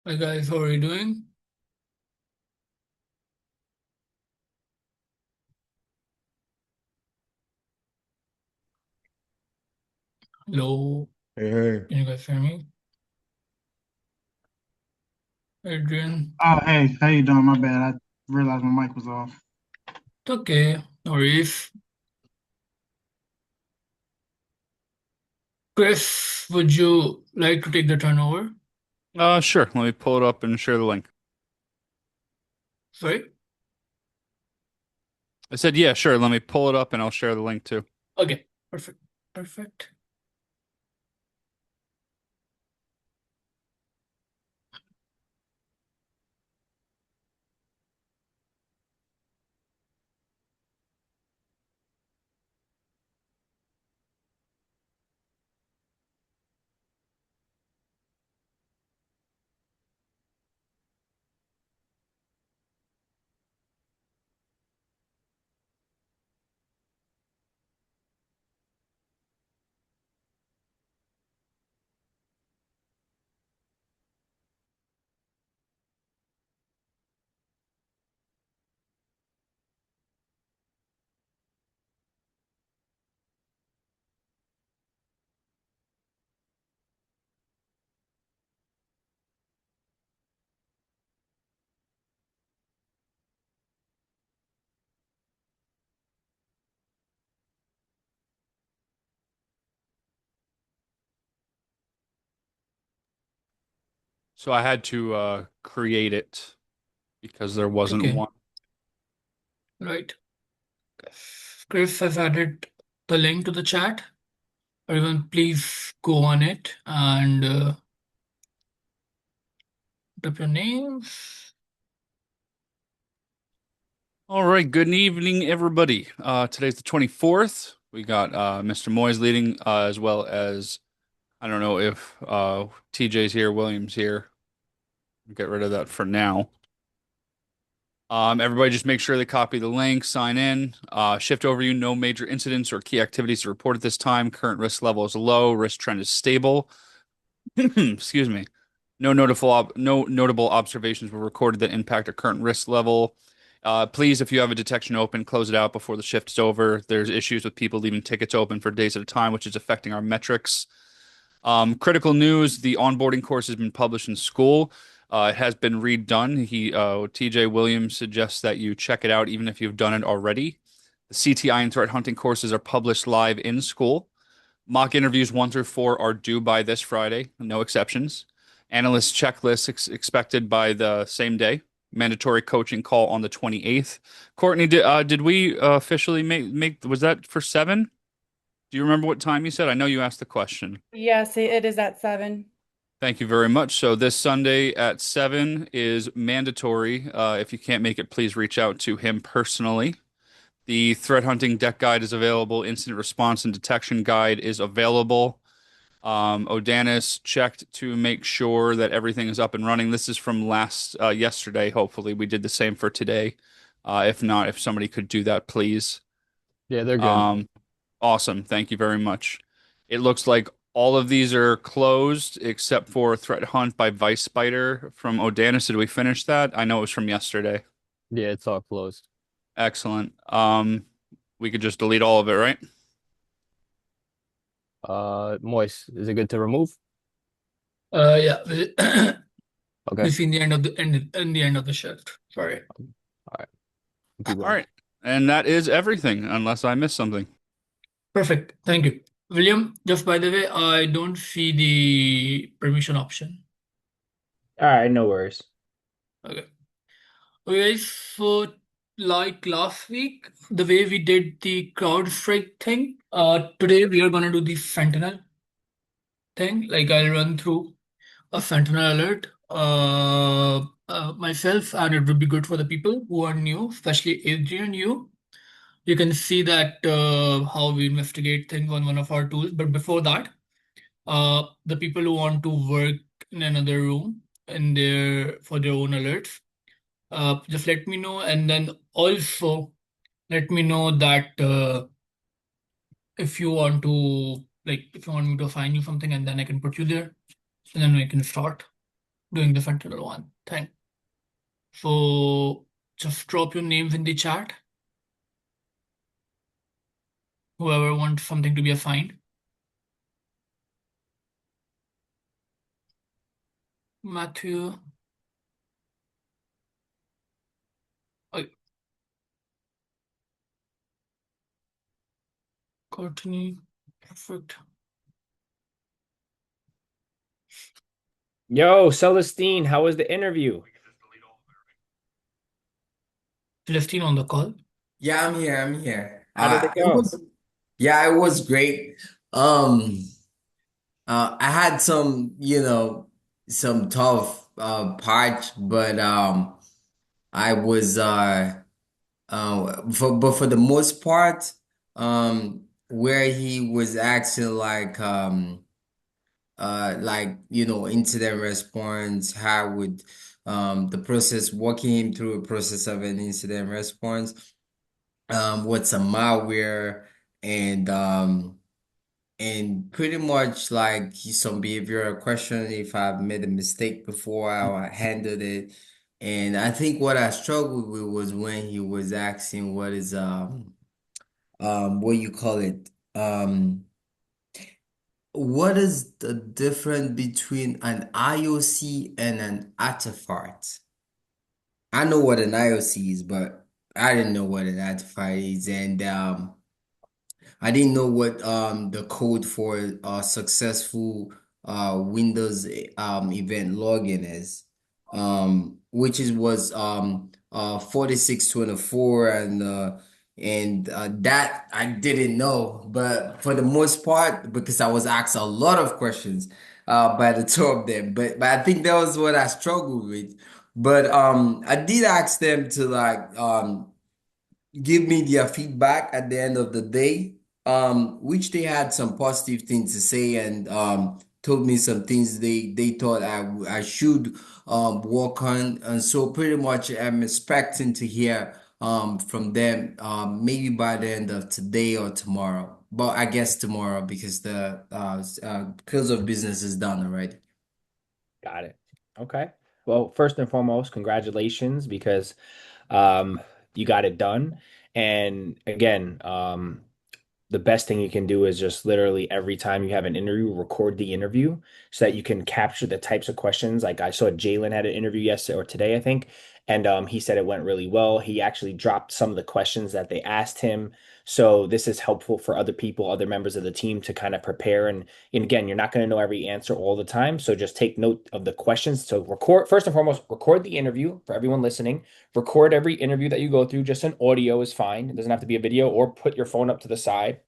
Hi guys, how are you doing? Hello, Hey, hey. can you guys hear me? Adrian, Oh, hey, how you doing? My bad. I realized my mic was off. it's okay, no worries. Chris, would you like to take the turnover? Sure. Let me pull it up and share the link. Sorry? I said, yeah, sure. Let me pull it up and I'll share the link too. Okay, perfect, perfect. So I had to create it because there wasn't Okay, one. right. Chris has added the link to the chat. Everyone, please go on it and type your names. All right. Good evening, everybody. Today's the 24th. We got Mr. Moyes leading, as well as I don't know if TJ's here, Williams here. Get rid of that for now. Everybody just make sure they copy the link, sign in. Shift overview, no major incidents or key activities to report at this time. Current risk level is low, risk trend is stable. Excuse me. No notable observations were recorded that impact our current risk level. Please, if you have a detection open, close it out before the shift is over. There's issues with people leaving tickets open for days at a time, which is affecting our metrics. Critical news: the onboarding course has been published in school. It has been redone. TJ Williams suggests that you check it out even if you've done it already. The CTI and threat hunting courses are published live in school. Mock interviews 1 through 4 are due by this Friday, no exceptions. Analyst checklist expected by the same day. Mandatory coaching call on the 28th. Courtney, did we officially make, was that for 7? Do you remember what time you said? I know you asked the question. Yes, it is at 7. Thank you very much. So this Sunday at 7 is mandatory. If you can't make it, please reach out to him personally. The threat hunting deck guide is available. Incident response and detection guide is available. Odanis checked to make sure that everything is up and running. This is from yesterday. Hopefully, we did the same for today. If not, if somebody could do that, please. Yeah, they're good. Um, awesome. Thank you very much. It looks like all of these are closed except for Threat Hunt by Vice Spider from Odanis. Did we finish that? I know it was from yesterday. Yeah, it's all closed. Excellent. We could just delete all of it, right? Moist, is it good to remove? Yeah, Okay. we've seen the end of the end of the shift. Sorry. All right. Keep All going. right. And that is everything, unless I missed something. Perfect. Thank you. William, just by the way, I don't see the permission option. All right, no worries. Okay. Okay, so like last week, the way we did the CrowdStrike thing, today we are gonna do the Sentinel thing. Like I'll run through a Sentinel alert myself, and it would be good for the people who are new, especially Adrian, you. You can see that how we investigate things on one of our tools. But before that, the people who want to work in another room in their for their own alerts, just let me know, and then also let me know that if you want to if you want me to assign you something, and then I can put you there, and then we can start. doing the SentinelOne thing. So just drop your names in the chat. Whoever wants something to be assigned. Matthew. Oh, Courtney. Perfect. Yo, Celestine, how was the interview? Celestine on the call. Yeah, I'm here. I'm here. How did it It go? was, yeah, it was great. Um, I had some, some tough parts, but I was but for the most part, where he was asking incident response, how would the process walking him through a process of an incident response, what's a malware, and pretty much like some behavioral question if I've made a mistake before, how I handled it. And I think what I struggled with was when he was asking what is what you call it, what is the difference between an IOC and an artifact? I know what an IOC is, but I didn't know what an artifact is, and I didn't know what the code for successful Windows event login is, which is was 4624, and that I didn't know. But for the most part, because I was asked a lot of questions by the two of them, but I think that was what I struggled with. But I did ask them to give me their feedback at the end of the day, which they had some positive things to say, and told me some things they thought I should work on. And so pretty much I'm expecting to hear from them maybe by the end of today or tomorrow. But I guess tomorrow because the close of business is done already. Got it. Okay. Well, first and foremost, congratulations because um you got it done. And again, the best thing you can do is just literally every time you have an interview, record the interview so that you can capture the types of questions. Like I saw Jalen had an interview yesterday or today, I think, and he said it went really well. He actually dropped some of the questions that they asked him. So this is helpful for other people, other members of the team to kind of prepare. And again, you're not going to know every answer all the time. So just take note of the questions. So record, first and foremost, record the interview for everyone listening. Record every interview that you go through. Just an audio is fine. It doesn't have to be a video, or put your phone up to the side,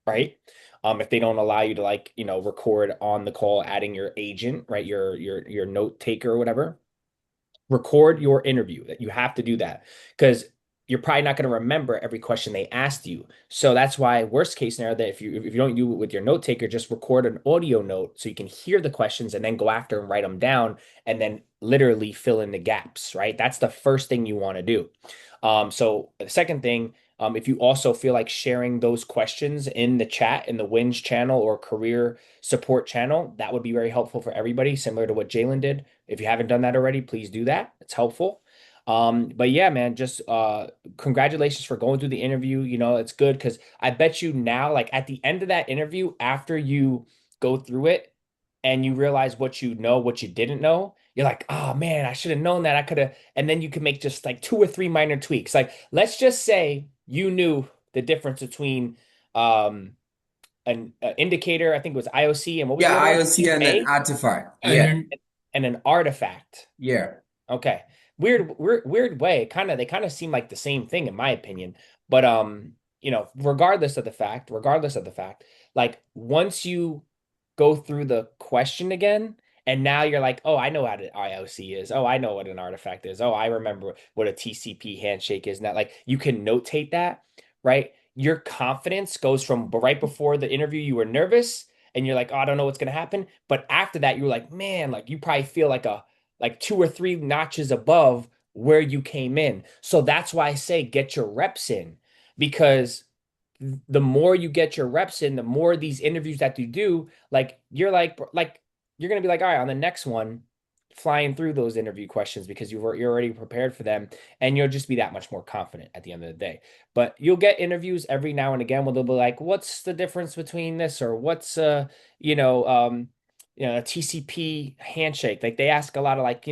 right? If they don't allow you to record on the call, adding your agent, right? Your note taker or whatever. Record your interview. That you have to do that because you're probably not going to remember every question they asked you. So that's why worst case scenario, that if you don't do it with your note taker, just record an audio note so you can hear the questions and then go after and write them down and then literally fill in the gaps, right? That's the first thing you want to do. So the second thing, if you also feel like sharing those questions in the chat, in the Wins channel or career support channel, that would be very helpful for everybody, similar to what Jalen did. If you haven't done that already, please do that. It's helpful. But yeah, man, just congratulations for going through the interview. You know, it's good because I bet you now, like at the end of that interview, after you go through it and you realize what you know, what you didn't know, you're like, oh man, I should have known that. I could have, and then you can make just like 2 or 3 minor tweaks. Like, let's just say you knew the difference between an indicator, I think it was IOC, and what was the Yeah, other one? IOC and an A artifact. And Yeah, then and an artifact. yeah. Okay. Weird way. They kind of seem like the same thing in my opinion. But regardless of the fact, like once you go through the question again, and now you're like, oh, I know what an IOC is. Oh, I know what an artifact is. Oh, I remember what a TCP handshake is. Now, like you can notate that, right? Your confidence goes from right before the interview, you were nervous and you're like, oh, I don't know what's gonna happen. But after that, you're like, man, like you probably feel like 2 or 3 notches above where you came in. So that's why I say get your reps in, because the more you get your reps in, the more these interviews that you do, like you're gonna be like, all right, on the next one, flying through those interview questions because you're already prepared for them, and you'll just be that much more confident at the end of the day. But you'll get interviews every now and again where they'll be like, "What's the difference between this?" or "What's you know, a TCP handshake?" Like they ask a lot of like,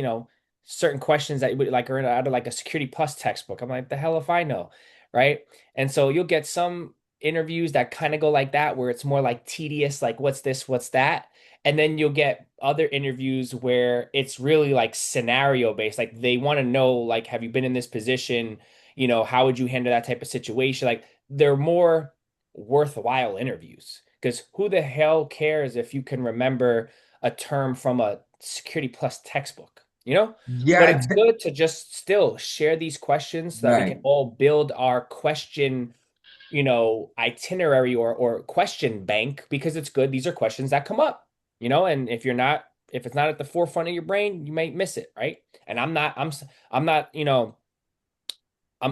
certain questions that would like are out of like a Security Plus textbook. I'm like, the hell if I know, right? And so you'll get some interviews that kind of go like that, where it's more like tedious, like what's this, what's that. And then you'll get other interviews where it's really like scenario based. Like they want to know, like, have you been in this position? How would you handle that type of situation? Like they're more worthwhile interviews because who the hell cares if you can remember a term from a Security Plus textbook, But Yeah, it's good to just still share these questions so that we can right. all build our question, itinerary or question bank because it's good. These are questions that come up, and if it's not at the forefront of your brain, you might miss it, right? And I'm not, I'm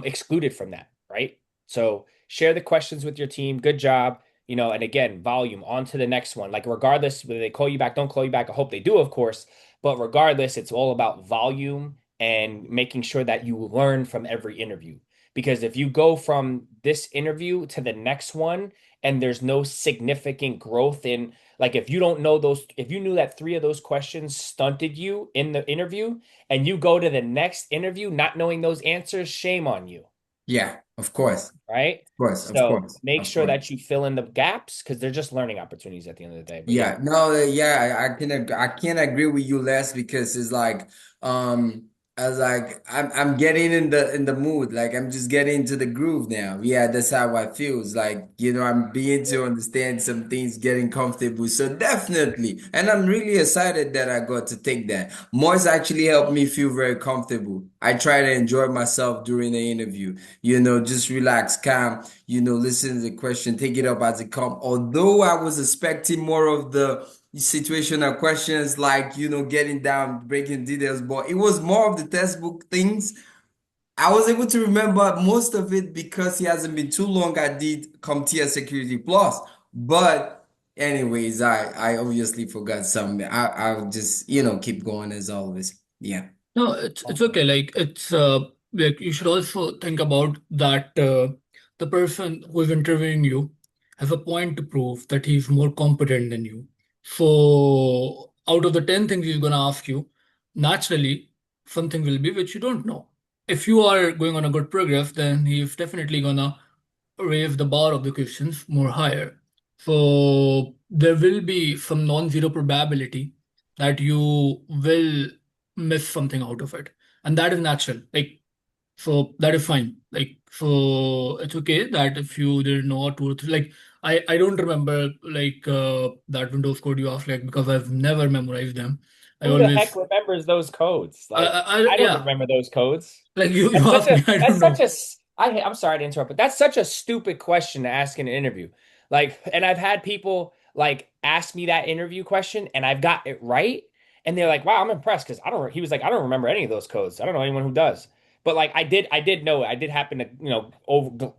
excluded from that, right? So share the questions with your team. Good job. And again, volume on to the next one. Like, regardless whether they call you back, don't call you back. I hope they do, of course. But regardless, it's all about volume and making sure that you learn from every interview. Because if you go from this interview to the next one and there's no significant growth in, like, if you don't know those, if you knew that 3 of those questions stunted you in the interview, and you go to the next interview not knowing those answers, shame on you, Yeah, of course. right? Of course, of So course, make of sure course. that you fill in the gaps because they're just learning opportunities at the end of the day. But yeah, Yeah, no, yeah, I can agree with you less because it's like I was like I'm getting in the mood, like I'm just getting into the groove now. Yeah, that's how I feel. It's like, I'm beginning to understand some things, getting comfortable. So definitely, and I'm really excited that I got to take that. Moise actually helped me feel very comfortable. I try to enjoy myself during the interview, just relax, calm, listen to the question, take it up as it comes. Although I was expecting more of the situational questions, like, getting down, breaking details, but it was more of the textbook things. I was able to remember most of it because it hasn't been too long. I did CompTIA Security Plus, but anyways, I obviously forgot some. I'll just, keep going as always. Yeah. No, it's okay. Like it's like you should also think about that the person who is interviewing you has a point to prove that he's more competent than you. So out of the 10 things he's gonna ask you, naturally something will be which you don't know. If you are going on a good progress, then he's definitely gonna raise the bar of the questions more higher. So there will be some non-zero probability that you will miss something out of it. And that is natural. Like, so that is fine. Like, so it's okay that if you didn't know two or three, like, I don't remember like that Windows code you asked, like, because I've never memorized them. I who the heck always, remembers those codes? Like, I don't yeah, remember those codes. like you That's such asked a me, I that's don't such know. a I'm sorry to interrupt, but that's such a stupid question to ask in an interview. Like, and I've had people like ask me that interview question and I've got it right. And they're like, wow, I'm impressed because he was like, I don't remember any of those codes. I don't know anyone who does. But like I did know it. I did happen to,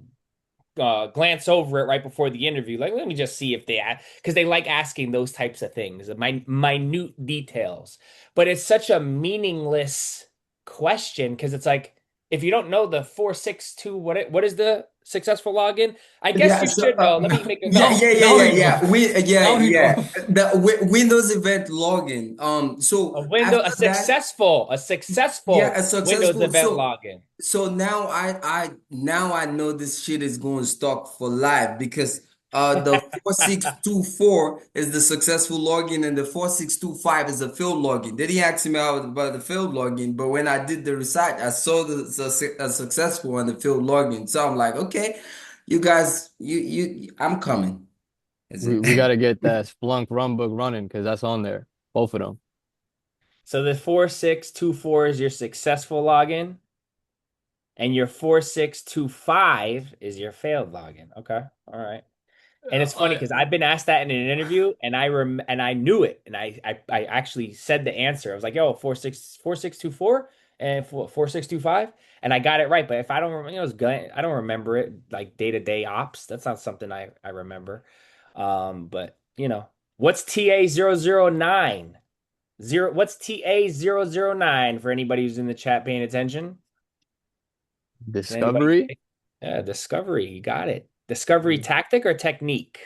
glance over it right before the interview. Like, let me just see if because they like asking those types of things, minute details. But it's such a meaningless question because it's like, if you don't know the 462, what is the successful login? I guess Yeah, you so should know. Let me make it. yeah, Now, yeah, yeah, now yeah, he yeah. knows. Now he Yeah. knows. The Windows event login. So after that, A yeah, successful a Windows successful. event So login. now I know this shit is going stuck for life because the 4624 is the successful login and the 4625 is the failed login. They didn't ask me about the failed login, but when I did the research, I saw the successful and the failed login. So I'm like, okay, you guys, I'm coming. Is it? We got to get that Splunk runbook running because that's on there. Both of them. So the 4624 is your successful login. And your 4625 is your failed login. Okay. All right. And it's funny I, because I've been asked that in an interview and I knew it. And I actually said the answer. I was like, yo, 4624 and 4625. And I got it right. But if I don't remember, I don't remember it like day-to-day ops. That's not something I remember. But what's TA009? What's TA009 for anybody who's in the chat paying attention? Can anybody Discovery. say? Yeah, discovery. You got it. Discovery tactic or technique?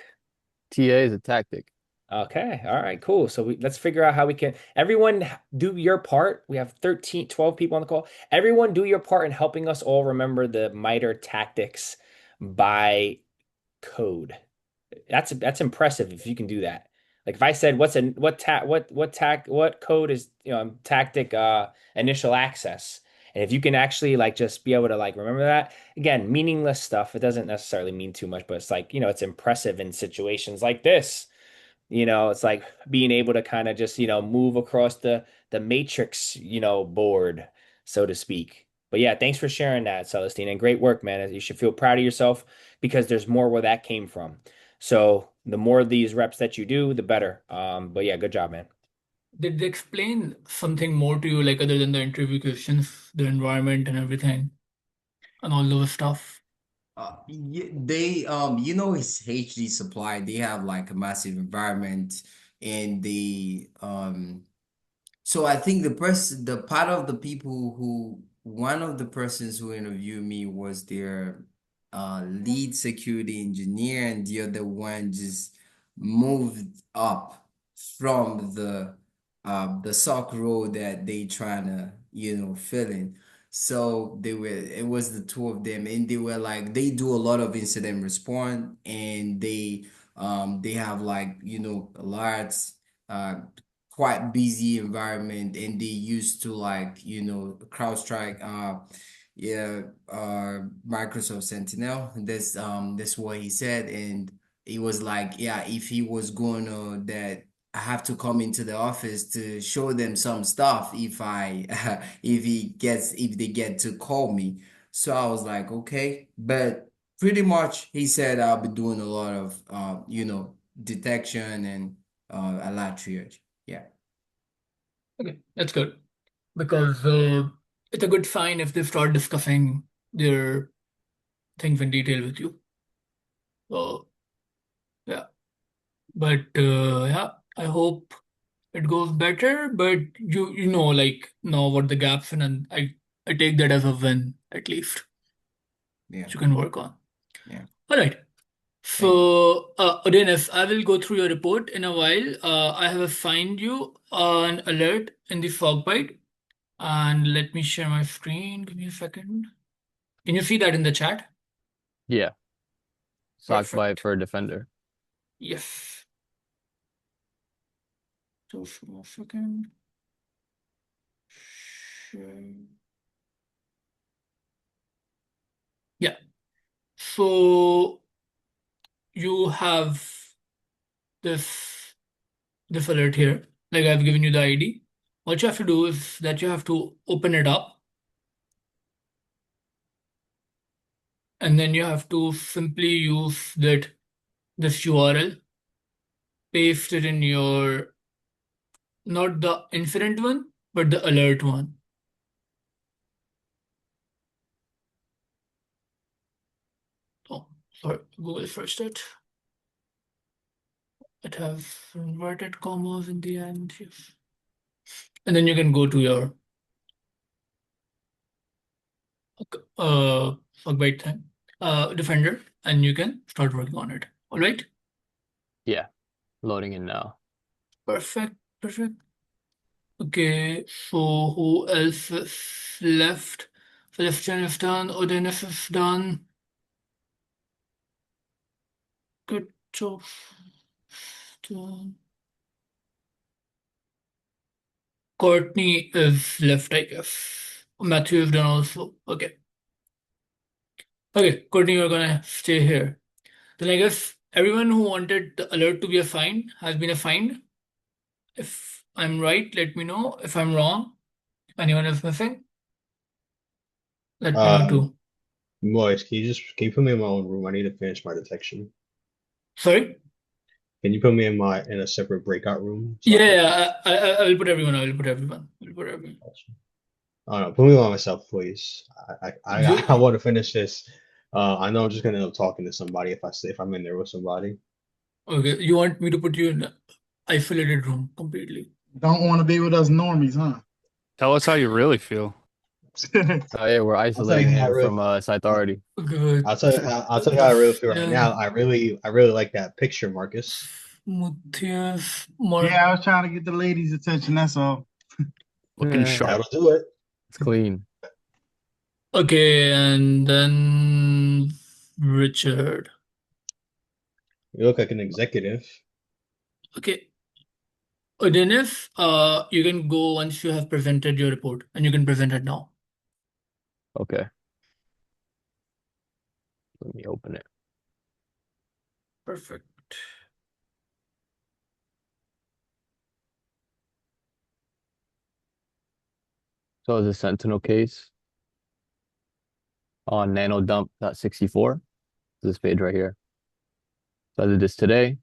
TA is a tactic. Okay. All right, cool. So let's figure out how we can everyone do your part. We have 13, 12 people on the call. Everyone do your part in helping us all remember the MITRE tactics by code. That's impressive if you can do that. Like if I said what code is tactic initial access. And if you can actually like just be able to like remember that, again, meaningless stuff. It doesn't necessarily mean too much, but it's like, it's impressive in situations like this. It's like being able to kind of just, move across the matrix, board, so to speak. But yeah, thanks for sharing that, Celestine, and great work, man. You should feel proud of yourself because there's more where that came from. So the more of these reps that you do, the better. But yeah, good job, man. Did they explain something more to you, like other than the interview questions, the environment and everything, and all those stuff? They it's HD Supply. They have like a massive environment, and so I think the part of the people who one of the persons who interviewed me was their lead security engineer, and the other one just moved up from the SOC role that they trying to fill in. So it was the two of them, and they were like they do a lot of incident response, and they have like alerts, quite busy environment, and they used to like CrowdStrike, yeah, Microsoft Sentinel. That's what he said. And he was like, yeah, if he was going to that, I have to come into the office to show them some stuff if I if they get to call me. So I was like, okay. But pretty much he said I'll be doing a lot of detection and a lot triage. Yeah. Okay, that's good because it's a good sign if they start discussing their things in detail with you. So yeah, but yeah, I hope it goes better. But you know like know what the gaps in, and I take that as a win at least, Yeah. which you can work on. Yeah. All right. Thank you. So, Dennis, I will go through your report in a while. I have assigned you an alert in the fog bite, and let me share my screen. Give me a second. Can you see that in the chat? Yeah. Sock bite Perfect. for a defender. Yes. Just a second. Share. Yeah. So you have this this alert here. Like I've given you the ID. What you have to do is that you have to open it up, and then you have to simply use this URL, paste it in your, not the incident one, but the alert one. Oh, sorry, Google first it. It has inverted commas in the end. Yes. And then you can go to your bug thing, defender, and you can start working on it. All right. Yeah. Loading in now. Perfect. Perfect. Okay. So who else is left? Sebastian is done. Odenis is done. Good job. Done. Courtney is left, I guess. Matthew is done also. Okay. Okay, Courtney, you're gonna stay here. Then I guess everyone who wanted the alert to be assigned has been assigned. If I'm right, let me know. If I'm wrong, anyone is missing, let me know too. Moise, can you put me in my own room? I need to finish my detection. Sorry? Can you put me in a separate breakout room so I Yeah, can? yeah, I will put everyone. I will put everyone. I will put everyone. I don't know. Put me by myself, please. I You want to finish this. I know I'm just gonna end up talking to somebody if I'm in there with somebody. okay? You want me to put you in an isolated room completely? Don't want to be with us normies, huh? Tell us how you really feel. Oh yeah, we're I'll tell you isolating how I him from really, site authority. Good. I'll tell you how I really feel right Yeah. now. I really like that picture, Marcus. Matthias Yeah, I was trying to get the ladies' attention. That's all. Looking Eh, sharp. That'll do it. it's clean. Okay, and then Richard. You look like an executive. Okay. Dennis, you can go once you have presented your report, and you can present it now. Okay, let me open it. Perfect. So the Sentinel case on nanodump.64. This page right here. So I did this today.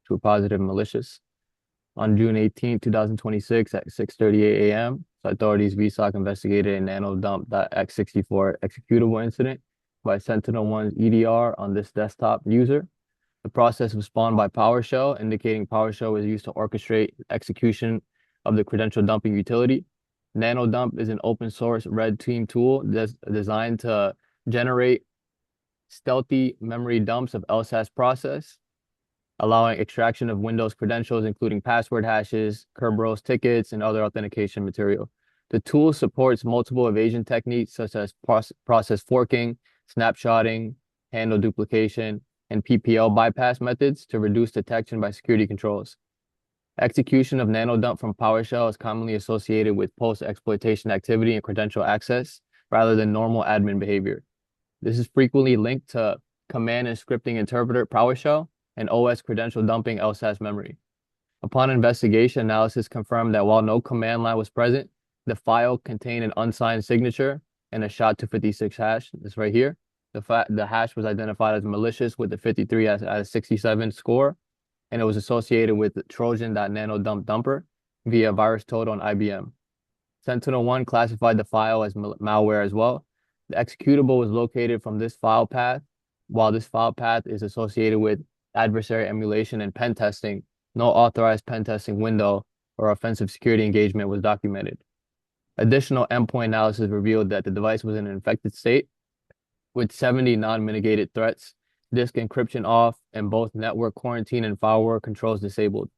True positive malicious. On June 18, 2026 at 6:38 a.m. So authorities VSOC investigated a nanodump.x64 executable incident by SentinelOne's EDR on this desktop user. The process was spawned by PowerShell, indicating PowerShell was used to orchestrate execution of the credential dumping utility. NanoDump is an open source red team tool designed to generate stealthy memory dumps of LSAS process, allowing extraction of Windows credentials, including password hashes, Kerberos tickets, and other authentication material. The tool supports multiple evasion techniques such as process forking, snapshotting, handle duplication, and PPL bypass methods to reduce detection by security controls. Execution of nanodump from PowerShell is commonly associated with post-exploitation activity and credential access rather than normal admin behavior. This is frequently linked to command and scripting interpreter PowerShell and OS credential dumping LSAS memory. Upon investigation, analysis confirmed that while no command line was present, the file contained an unsigned signature and a SHA-256 hash. This right here. The hash was identified as malicious with the 53 as a 67 score, and it was associated with Trojan.nanodump dumper via VirusTotal on IBM. SentinelOne classified the file as malware as well. The executable was located from this file path. While this file path is associated with adversary emulation and pen testing, no authorized pen testing window or offensive security engagement was documented. Additional endpoint analysis revealed that the device was in an infected state with 70 non-mitigated threats, disk encryption off, and both network quarantine and firewall controls disabled.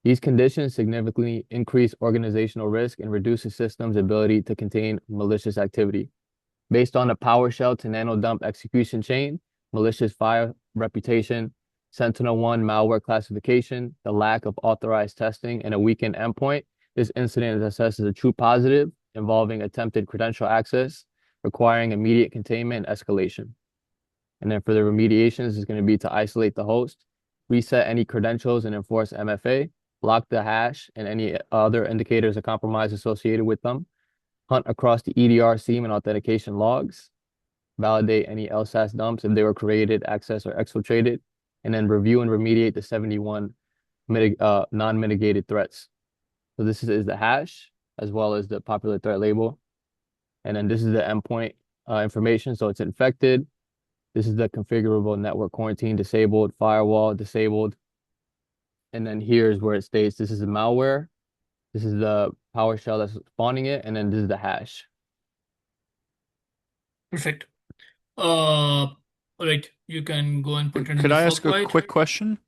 These conditions significantly increase organizational risk and reduce the system's ability to contain malicious activity. Based on the PowerShell to nanodump execution chain, malicious file reputation, SentinelOne malware classification, the lack of authorized testing, and a weakened endpoint, this incident is assessed as a true positive involving attempted credential access, requiring immediate containment and escalation. And then for the remediations, it's going to be to isolate the host, reset any credentials and enforce MFA, block the hash and any other indicators of compromise associated with them, hunt across the EDR seam and authentication logs, validate any LSAS dumps if they were created, accessed, or exfiltrated, and then review and remediate the 71 non-mitigated threats. So this is the hash as well as the popular threat label. And then this is the endpoint information. So it's infected. This is the configurable network quarantine disabled, firewall disabled. And then here's where it states this is the malware. This is the PowerShell that's spawning it. And then this is the hash. Perfect. All right, you can go and put it in Could the I ask a SOC quick question?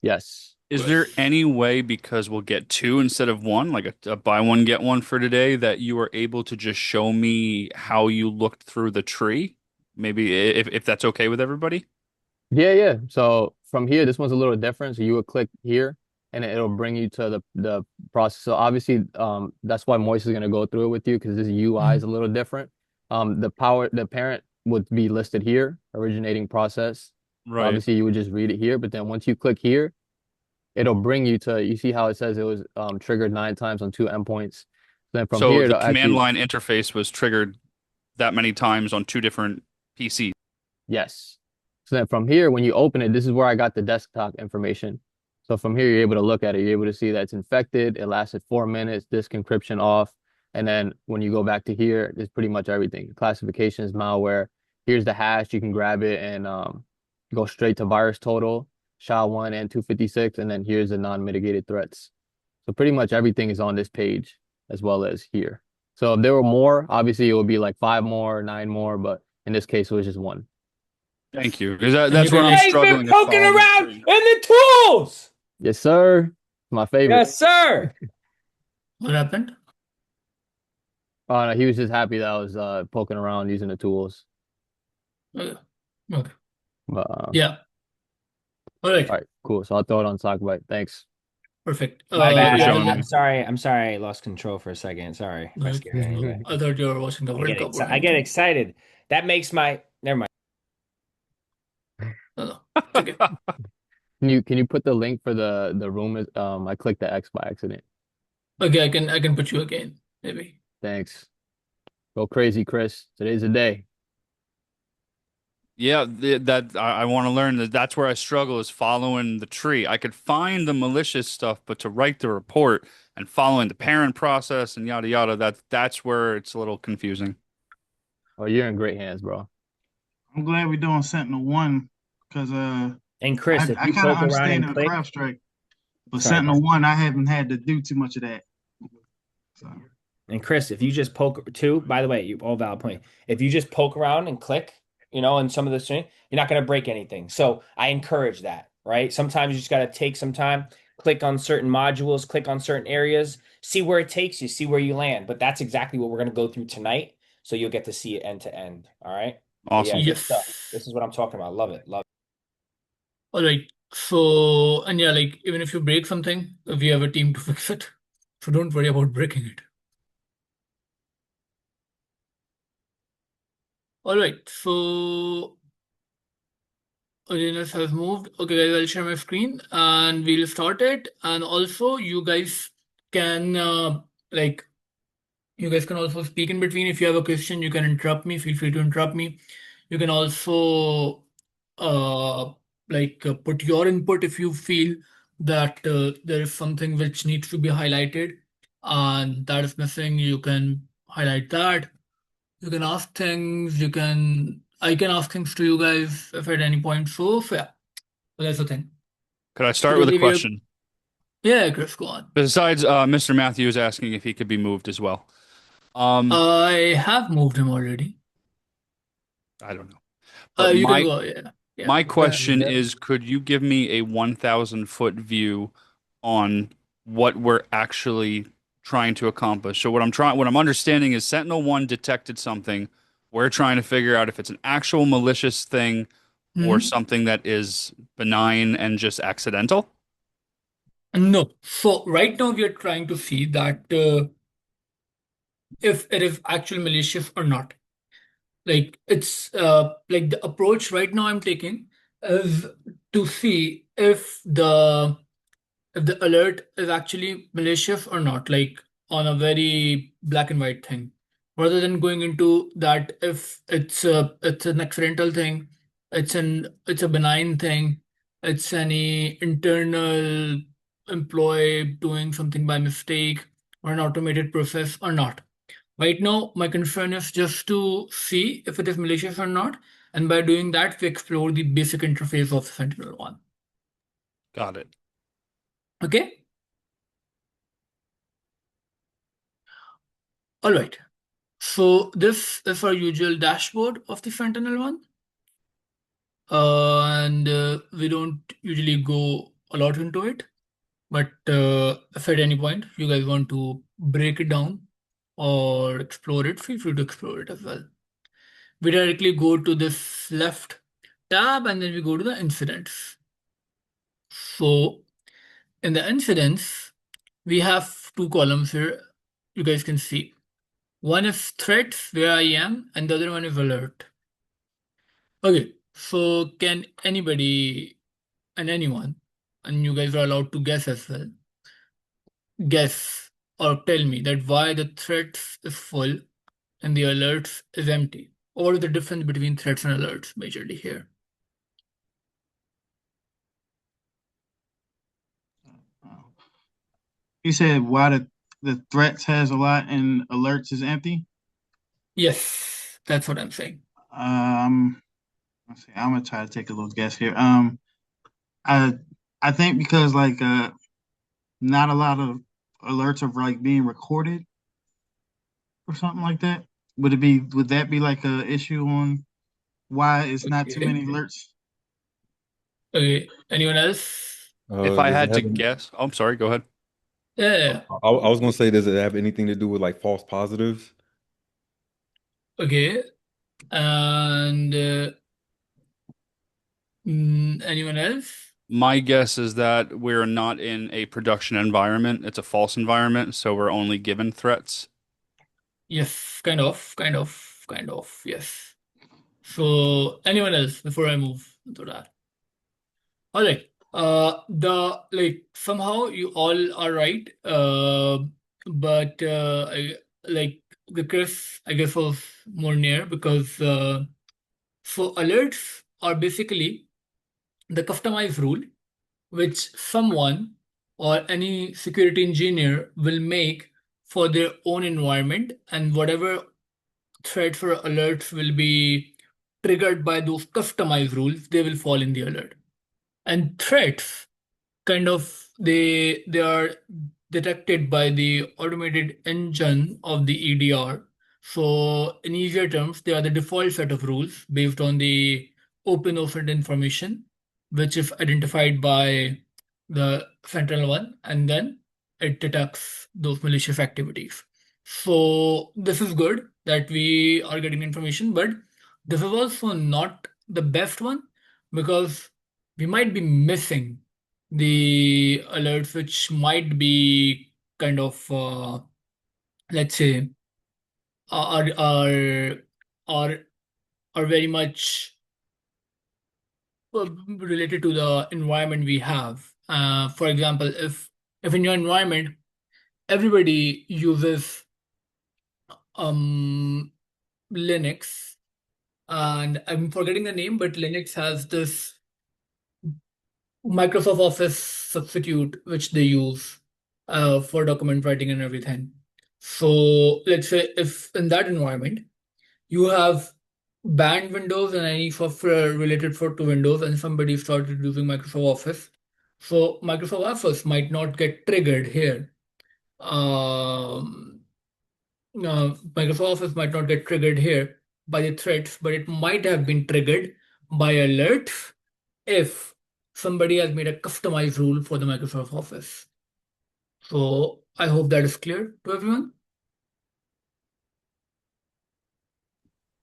Yes. Is there any way, because we'll get two instead of one, like a buy one, get one for today, that you are able to just show me how you looked through the tree? Maybe if that's okay with everybody? Yeah. So from here, this one's a little different. So you would click here and it'll bring you to the process. So obviously, that's why Moise is gonna go through it with you because this UI is a little different. The parent would be listed here, originating process. So Right. obviously you would just read it here, but then once you click here, it'll bring you to, you see how it says it was triggered 9 times on 2 endpoints. Then from So here, the it'll command actually, line interface was triggered that many times on two different PCs. yes. So then from here, when you open it, this is where I got the desktop information. So from here, you're able to look at it. You're able to see that it's infected. It lasted 4 minutes, disk encryption off. And then when you go back to here, it's pretty much everything. Classifications, malware. Here's the hash. You can grab it and go straight to VirusTotal, SHA-1 and 256. And then here's the non-mitigated threats. So pretty much everything is on this page as well as here. So if there were more, obviously it would be like 5 more, 9 more, but in this case it was just one. Thank you. Because And that's you where can I'm like, He's been struggling is poking following the around tree. in the tools. Yes, sir. My favorite. Yes, sir. what happened? Oh, no, he was just happy that I was poking around using the tools. Okay. Okay. But Yeah. All right. all right, cool. So I'll throw it on Sockbite. Thanks. Perfect. My Thank you for bad. Yeah, showing I'm me. sorry. I'm sorry. I lost control for a second. Sorry if I no, scared no, anybody. I thought you were watching the World Cup or I get anything. excited. That makes my never mind. No, no. It's okay. Can you put the link for the room? I clicked the X by accident. Okay, I can put you again, maybe. Thanks. Go crazy, Chris. Today's the day. Yeah, that I want to learn that. That's where I struggle is following the tree. I could find the malicious stuff, but to write the report and following the parent process and yada yada, that's where it's a little confusing. Oh, you're in great hands, bro. I'm glad we're doing SentinelOne because And Chris, if I you kind of poke around understand and the click, CrowdStrike, but sorry, go ahead. SentinelOne I haven't had to do too much of that. So And Chris, if you just poke too, by the way, you all valid point. If you just poke around and click, in some of the string, you're not going to break anything. So I encourage that, right? Sometimes you just got to take some time, click on certain modules, click on certain areas, see where it takes you, see where you land. But that's exactly what we're going to go through tonight. So you'll get to see it end to end. All right. But yeah, Awesome. good stuff. This Yes. is what I'm talking about. Love it. Love All right. So, and yeah, like even if you break something, we have a team to fix it. So don't worry about breaking it. All right. So Arenas has moved. Okay, guys, I'll share my screen and we'll start it. And also, you guys can like you guys can also speak in between. If you have a question, you can interrupt me. Feel free to interrupt me. You can also uh, put your input if you feel that there is something which needs to be highlighted and that is missing. You can highlight that. You can ask things. I can ask things to you guys if at any point. So yeah, that's the thing. Could I So start with a totally, question? yeah, Chris, go on. Besides, Mr. Matthews asking if he could be moved as well. I have moved him already. I don't know. But You can my go. Yeah, yeah. my question it. is, could you give me a 1,000-foot view on what we're actually trying to accomplish? So what I'm understanding is SentinelOne detected something. We're trying to figure out if it's an actual malicious thing or Hmm. something that is benign and just accidental. No. So right now we are trying to see that if it is actually malicious or not. Like it's like the approach right now I'm taking is to see if the alert is actually malicious or not, like on a very black and white thing, rather than going into that if it's an accidental thing, it's a benign thing, it's any internal employee doing something by mistake or an automated process or not. Right now, my concern is just to see if it is malicious or not, and by doing that, we explore the basic interface of SentinelOne. Got it. Okay? All right. So this is our usual dashboard of the SentinelOne. And we don't usually go a lot into it, but if at any point you guys want to break it down or explore it, feel free to explore it as well. We directly go to this left tab and then we go to the incidents. So in the incidents, we have two columns here. You guys can see. One is threats, where I am, and the other one is alert. Okay, so can anybody and anyone, and you guys are allowed to guess as well, guess or tell me that why the threats is full and the alerts is empty? What is the difference between threats and alerts majorly here? you said why the threats has a lot and alerts is empty. Yes, that's what I'm saying. Let's see. I'm gonna try to take a little guess here. I I think because like not a lot of alerts are like being recorded or something like that? Would that be like a issue on why it's not too Okay. many alerts? Okay. Anyone else? If I Does it had to have any, guess, oh, I'm sorry, go ahead. Yeah. I was gonna say, does it have anything to do with like false positives? Okay. And anyone else? My guess is that we're not in a production environment. It's a false environment, so we're only given threats. Yes, kind of, yes. So anyone else before I move into that? All right. The like somehow you all are right. But like the Chris, I guess, was more near because so alerts are basically the customized rule which someone or any security engineer will make for their own environment, and whatever threats or alerts will be triggered by those customized rules, they will fall in the alert. And threats kind of they are detected by the automated engine of the EDR. So in easier terms, they are the default set of rules based on the open open information, which is identified by the SentinelOne, and then it detects those malicious activities. So this is good that we are getting information, but this is also not the best one because we might be missing the alerts which might be kind of let's say are are are are very much related to the environment we have. For example, if in your environment everybody uses um Linux, and I'm forgetting the name, but Linux has this Microsoft Office substitute which they use for document writing and everything. So let's say if in that environment you have banned Windows and any software related to Windows, and somebody started using Microsoft Office, so Microsoft Office might not get triggered here. Um, Microsoft Office might not get triggered here by the threats, but it might have been triggered by alerts if somebody has made a customized rule for the Microsoft Office. So I hope that is clear to everyone.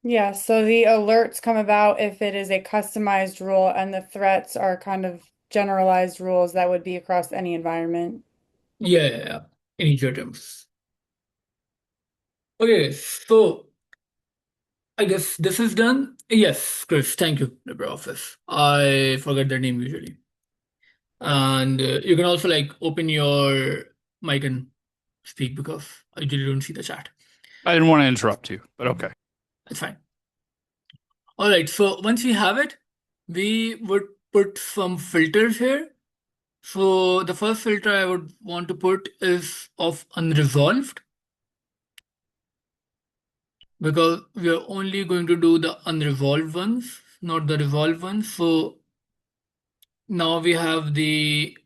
Yeah, so the alerts come about if it is a customized rule, and the threats are kind of generalized rules that would be across any environment. Yeah. In easier terms. Okay, so I guess this is done. Yes, Chris, thank you, LibreOffice. I forget their name usually. And you can also like open your mic and speak because I usually don't see the chat. I didn't want to interrupt you, but okay. That's fine. All right, so once we have it, we would put some filters here. So the first filter I would want to put is of unresolved, because we are only going to do the unresolved ones, not the resolved ones. So now we have the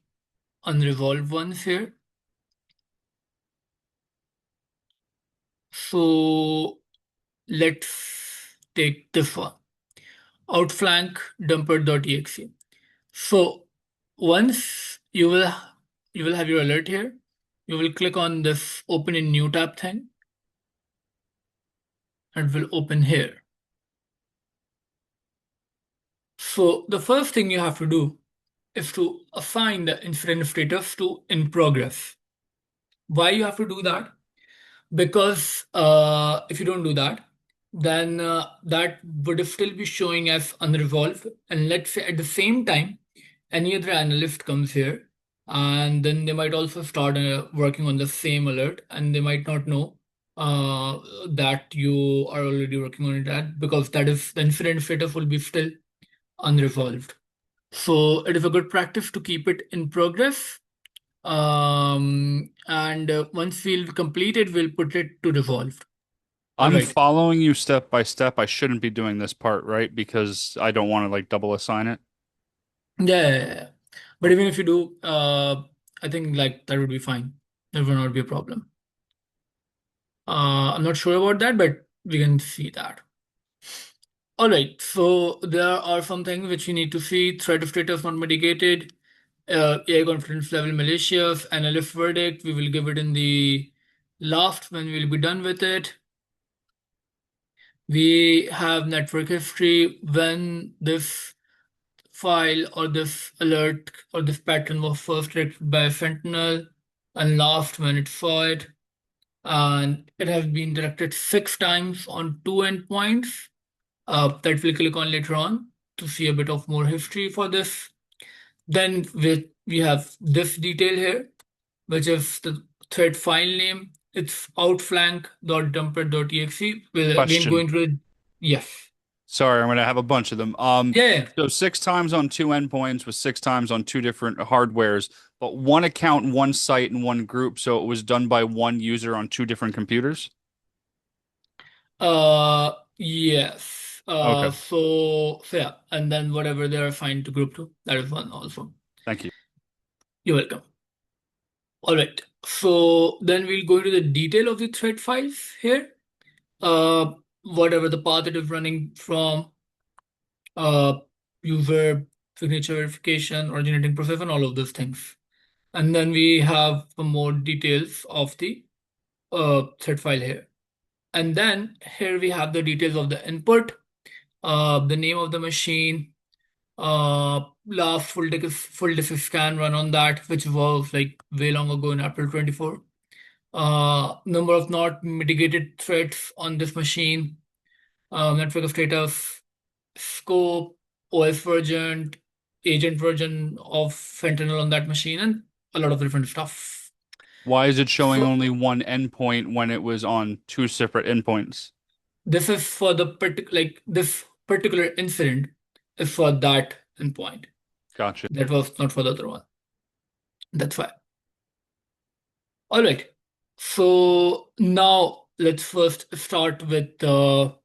unresolved ones here. So let's take this one, outflank dumper.exe. So once you will have your alert here, you will click on this open in new tab thing, and it will open here. So the first thing you have to do is to assign the incident status to in progress. Why you have to do that? Because if you don't do that, then that would still be showing as unresolved. And let's say at the same time, any other analyst comes here, and then they might also start working on the same alert, and they might not know that you are already working on that, because that is the incident status will be still unresolved. So it is a good practice to keep it in progress. And once we'll complete it, we'll put it to resolved. All I'm right. following you step by step. I shouldn't be doing this part, right? Because I don't want to like double assign it. Yeah. But even if you do, I think like that would be fine. That will not be a problem. I'm not sure about that, but we can see that. All right, so there are some things which we need to see. Threat of status not mitigated, AI confidence level malicious, analyst verdict. We will give it in the last when we'll be done with it. We have network history when this file or this alert or this pattern was first detected by Sentinel, and last when it saw it. And it has been directed 6 times on 2 endpoints. That we'll click on later on to see a bit of more history for this. Then we have this detail here, which is the thread file name. It's outflank.dumper.exe. We'll again go Question. into it. Yes. Sorry, I'm gonna have a bunch of them. Yeah. So 6 times on 2 endpoints with 6 times on 2 different hardwares, but one account, one site, and one group. So it was done by one user on 2 different computers. Yes. Okay. So yeah, and then whatever they're assigned to group two, that is one also. Thank you. You're welcome. All right. So then we'll go into the detail of the thread files here. Whatever the path it is running from, user signature verification, originating process, and all of those things. And then we have some more details of the thread file here. And then here we have the details of the input, the name of the machine, last full disk scan run on that, which was like way long ago in April 24. Number of not mitigated threats on this machine, network of status, scope, OS version, agent version of Sentinel on that machine, and a lot of different stuff. Why is it showing So only one endpoint when it was on 2 separate endpoints? this is for the this particular incident is for that endpoint. Gotcha. That was not for the other one. That's why. All right. So now let's first start with our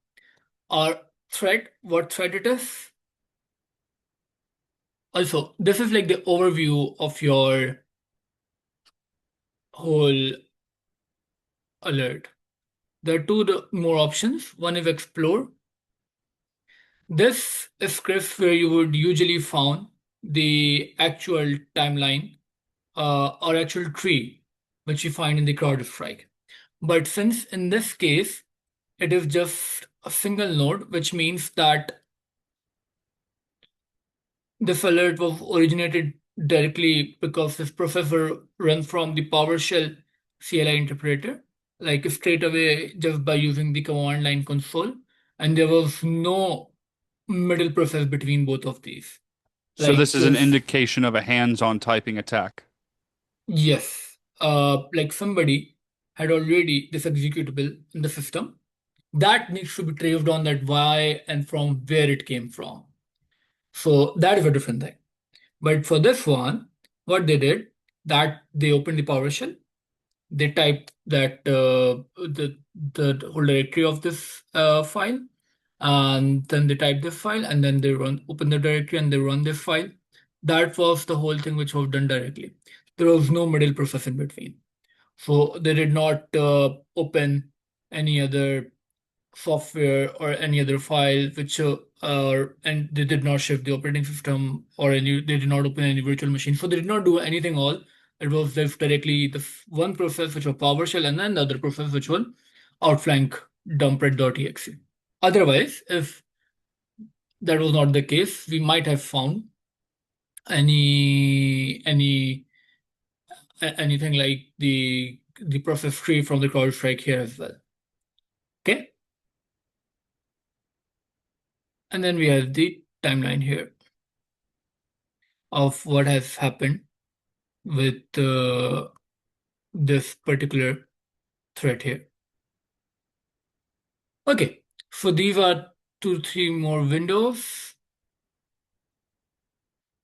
thread, what thread it is. Also, this is like the overview of your whole alert. There are two more options. One is explore. This is scripts where you would usually found the actual timeline or actual tree, which you find in the CrowdStrike. But since in this case, it is just a single node, which means that this alert was originated directly because this processor runs from the PowerShell CLI interpreter, like straight away just by using the command line console, and there was no middle process between both of these. So this Like is an indication of a hands-on typing attack. yes, like somebody had already this executable in the system that needs to be traced on that why and from where it came from. So that is a different thing. But for this one, what they did, that they opened the PowerShell, they typed that the whole directory of this file, and then they type this file, and then they open the directory and they run this file. That was the whole thing which was done directly. There was no middle process in between. So they did not open any other software or any other file which and they did not shift the operating system or they did not open any virtual machine, so they did not do anything all. It was left directly the one process which was PowerShell and then the other process which was outflank dump.exe. Otherwise, if that was not the case, we might have found any anything like the process tree from the CrowdStrike here as well. Okay. And then we have the timeline here of what has happened with this particular thread here. Okay, so these are 2, 3 more windows.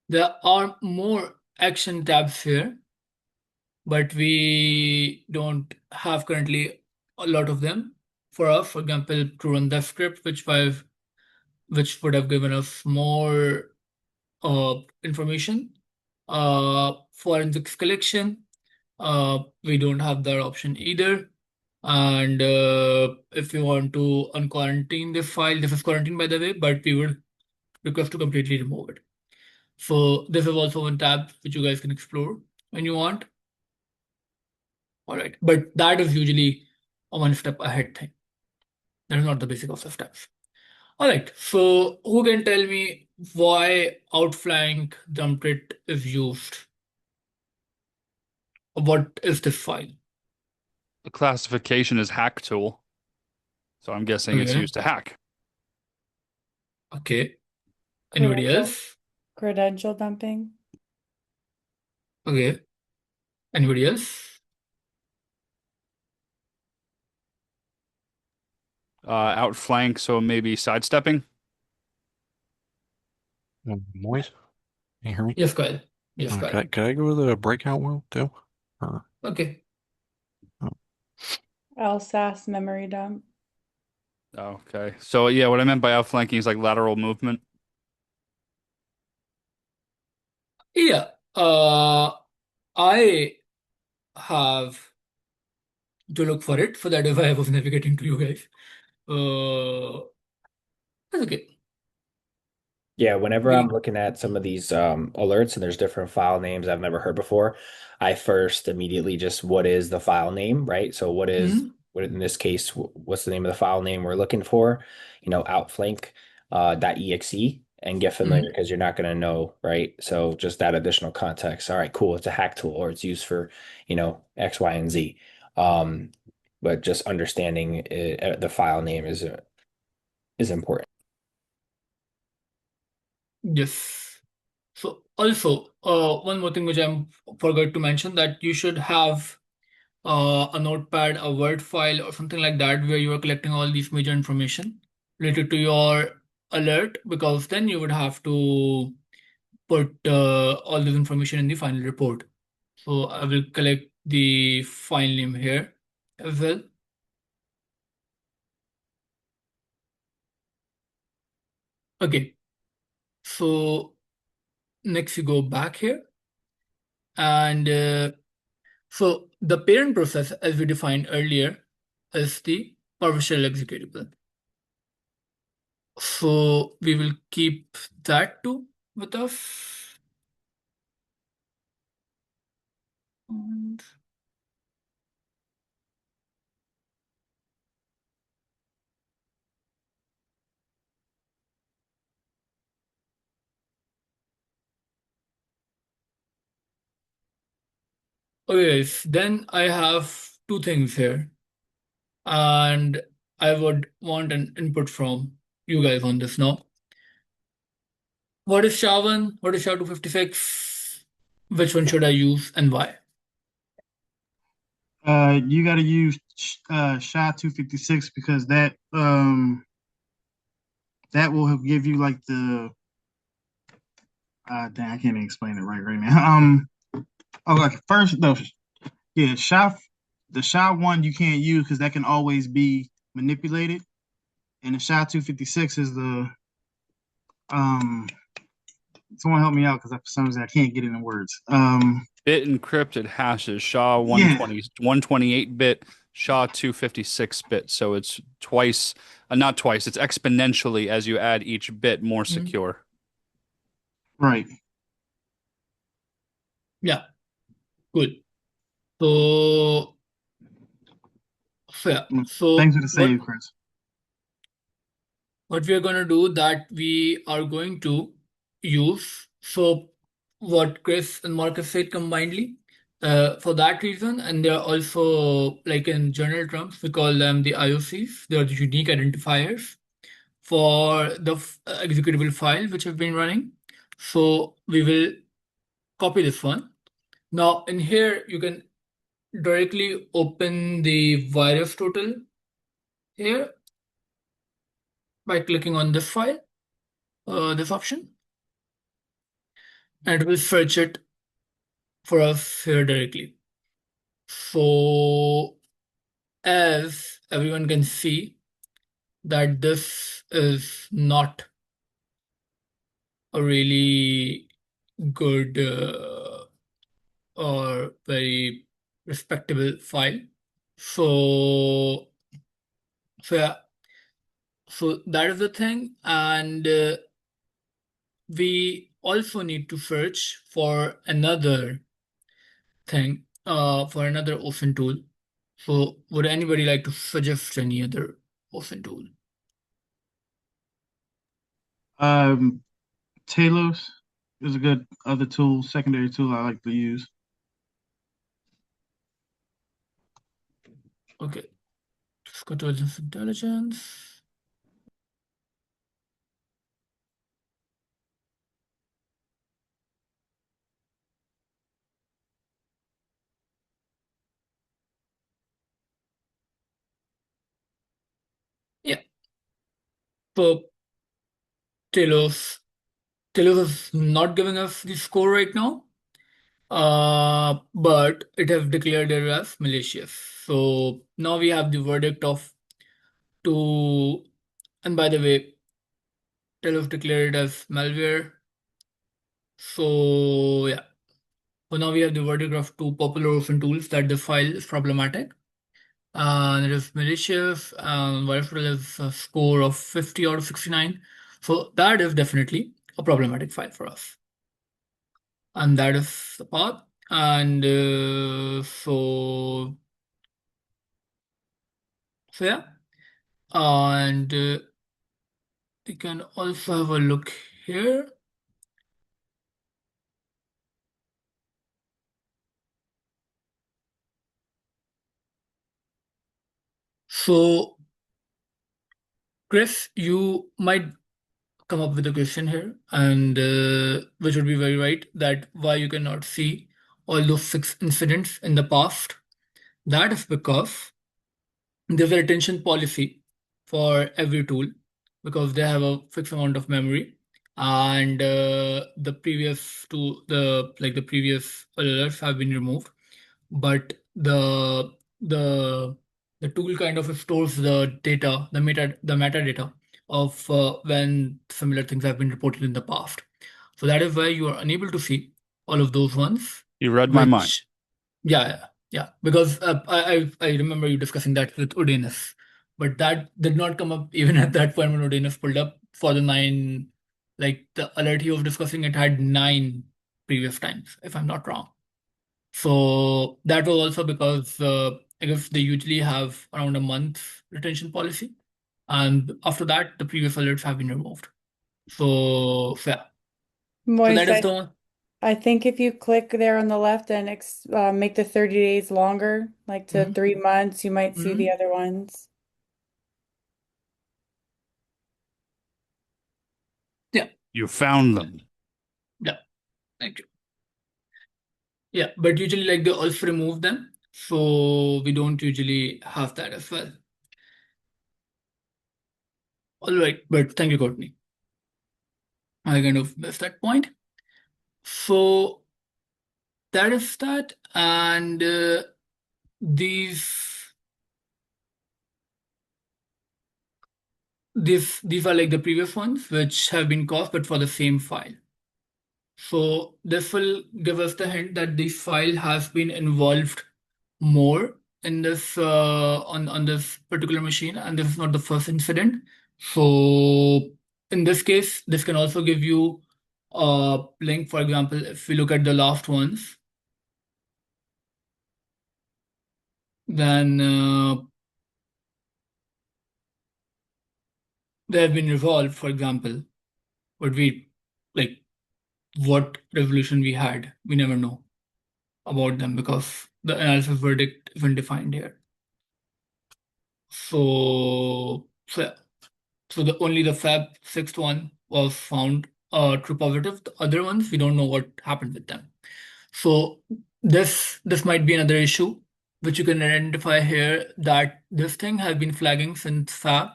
There are more action tabs here, but we don't have currently a lot of them for us. For example, to run the script, which would have given us more information. Forensics collection, we don't have that option either. And if you want to unquarantine the file, this is quarantine by the way, but we would request to completely remove it. So this is also one tab which you guys can explore when you want. All right, but that is usually a one step ahead thing. That is not the basic of the steps. All right, so who can tell me why outflank jumprit is used? What is this file? The classification is hack tool. So I'm guessing it's Okay, used to hack. okay. Anybody else? Credential dumping. Okay. Anybody else? Outflank, so maybe sidestepping. Noise? Can you hear me? Yes, Kyle. Yes, Kyle. Could I go to the breakout room too? Okay. LSAS memory dump. Okay. So yeah, what I meant by outflanking is like lateral movement. Yeah. I have to look for it. For that, if I was navigating to you guys. That's okay. Yeah, whenever I'm We looking at some of these alerts and there's different file names I've never heard before, I first immediately just what is the file name, right? So what in this case, what's the name of the file name we're looking for? Outflank .exe and get familiar because you're not going to know, right? So just that additional context. All right, cool. It's a hack tool or it's used for, X, Y, and Z. But just understanding the file name is important. Yes. So also, one more thing which I forgot to mention that you should have a notepad, a Word file, or something like that where you are collecting all these major information related to your alert, because then you would have to put all this information in the final report. So I will collect the file name here as well. Okay. So next you go back here and so the parent process, as we defined earlier, is the PowerShell executable. So we will keep that too with us. And okay, guys, then I have two things here, and I would want an input from you guys on this now. What is SHA-1? What is SHA-256? Which one should I use and why? You got to use SHA-256 because that will give you like the dang, I can't even explain it right now. Okay, first though, yeah, the SHA-1 you can't use because that can always be manipulated, and the SHA-256 is the someone help me out because for some reason I can't get it in words. Bit encrypted hashes, SHA Yeah. 128-bit, SHA 256-bit. So it's twice, not twice, it's exponentially as you add each bit more secure. Right. Yeah, good. So yeah. So thanks for the save, Chris. What we are going to do that we are going to use so what Chris and Marcus said combinedly for that reason, and they are also like in general terms we call them the IOCs. They are the unique identifiers for the executable file which have been running. So we will copy this one. Now in here you can directly open the virus total here by clicking on this file, this option, and it will search it for us here directly. So as everyone can see that this is not a really good or very respectable file. So yeah, so that is the thing, and we also need to search for another thing, for another open tool. So would anybody like to suggest any other open tool? Talos is a good other tool, secondary tool I like to use. Okay, let's go to business intelligence. Yeah, so Talos is not giving us the score right now, but it has declared it as malicious. So now we have the verdict of two, and by the way, Talos declared it as malware. So yeah, so now we have the verdict of two popular open tools that the file is problematic. And it is malicious, and Wireful has a score of 50 out of 69. So that is definitely a problematic file for us. And that is the path. And so yeah. And we can also have a look here. So, Chris, you might come up with a question here, and which would be very right, that why you cannot see all those 6 incidents in the past. That is because there's a retention policy for every tool because they have a fixed amount of memory, and the previous the previous alerts have been removed, but the the tool kind of stores the data, the metadata of when similar things have been reported in the past. So that is why you are unable to see all of those ones. You read my mind. Which, yeah, because I remember you discussing that with Udinus, but that did not come up even at that point when Udinus pulled up for the 9, like the alert he was discussing. It had 9 previous times, if I'm not wrong. So that was also because I guess they usually have around a month retention policy, and after that, the previous alerts have been removed. So yeah, so Moise, that is the one. I think if you click there on the left and make the 30 days longer, like to Mhm. 3 months, you might see the other ones. Yeah, You found them. yeah, thank you. Yeah, but usually like they also remove them, so we don't usually have that as well. All right, but thank you, Courtney. I kind of missed that point. So that is that, and these these are like the previous ones which have been caused, but for the same file. So this will give us the hint that this file has been involved more in this on this particular machine, and this is not the first incident. So in this case, this can also give you a link. For example, if we look at the last ones, then they have been resolved. For example, but we like what resolution we had, we never know about them because the analysis verdict isn't defined here. So so the only the Fab sixth one was found true positive. The other ones, we don't know what happened with them. So this might be another issue which you can identify here, that this thing has been flagging since Fab,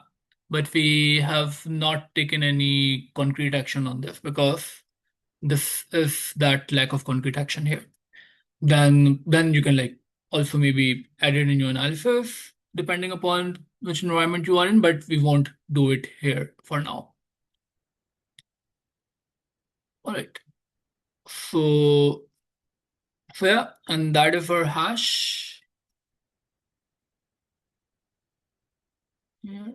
but we have not taken any concrete action on this because this is that lack of concrete action here. Then you can like also maybe add it in your analysis depending upon which environment you are in, but we won't do it here for now. All right. So yeah, and that is our hash. Yeah.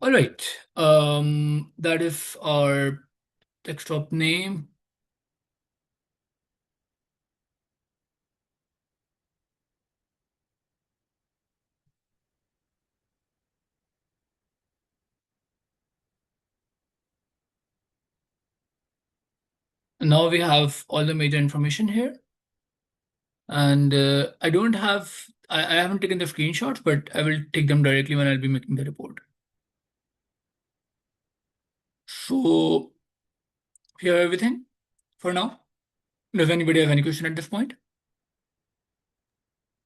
All right. That is our desktop name. Now we have all the major information here. And I don't have, I haven't taken the screenshots, but I will take them directly when I'll be making the report. So here everything for now. Does anybody have any question at this point?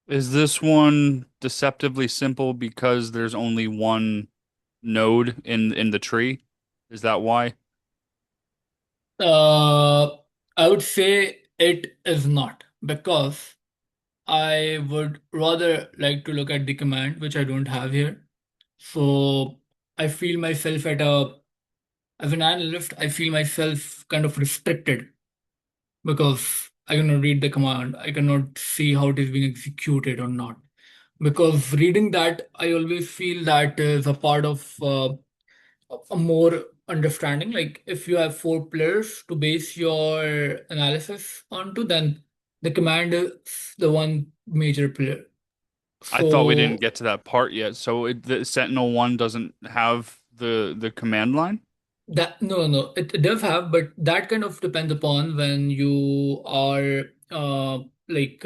Is this one deceptively simple because there's only one node in the tree? Is that why? I would say it is not, because I would rather like to look at the command, which I don't have here. So I feel myself as an analyst, I feel myself kind of restricted because I cannot read the command. I cannot see how it is being executed or not. Because reading that, I always feel that is a part of a more understanding. Like if you have four players to base your analysis onto, then the command is the one major player. I thought we didn't So get to that part yet. So the SentinelOne doesn't have the command line? that no, it does have, but that kind of depends upon when you are like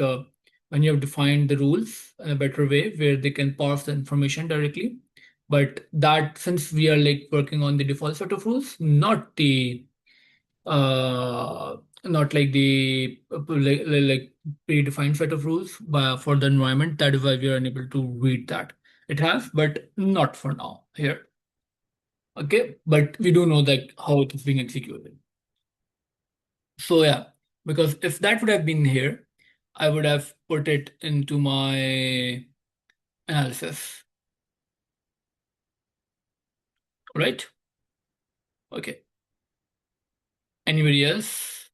when you have defined the rules in a better way where they can parse the information directly. But that, since we are like working on the default set of rules, uh not like the like predefined set of rules for the environment, that is why we are unable to read that. It has, but not for now here. Okay, but we do know that how it is being executed. So yeah, because if that would have been here, I would have put it into my analysis, right? Okay. Anybody else?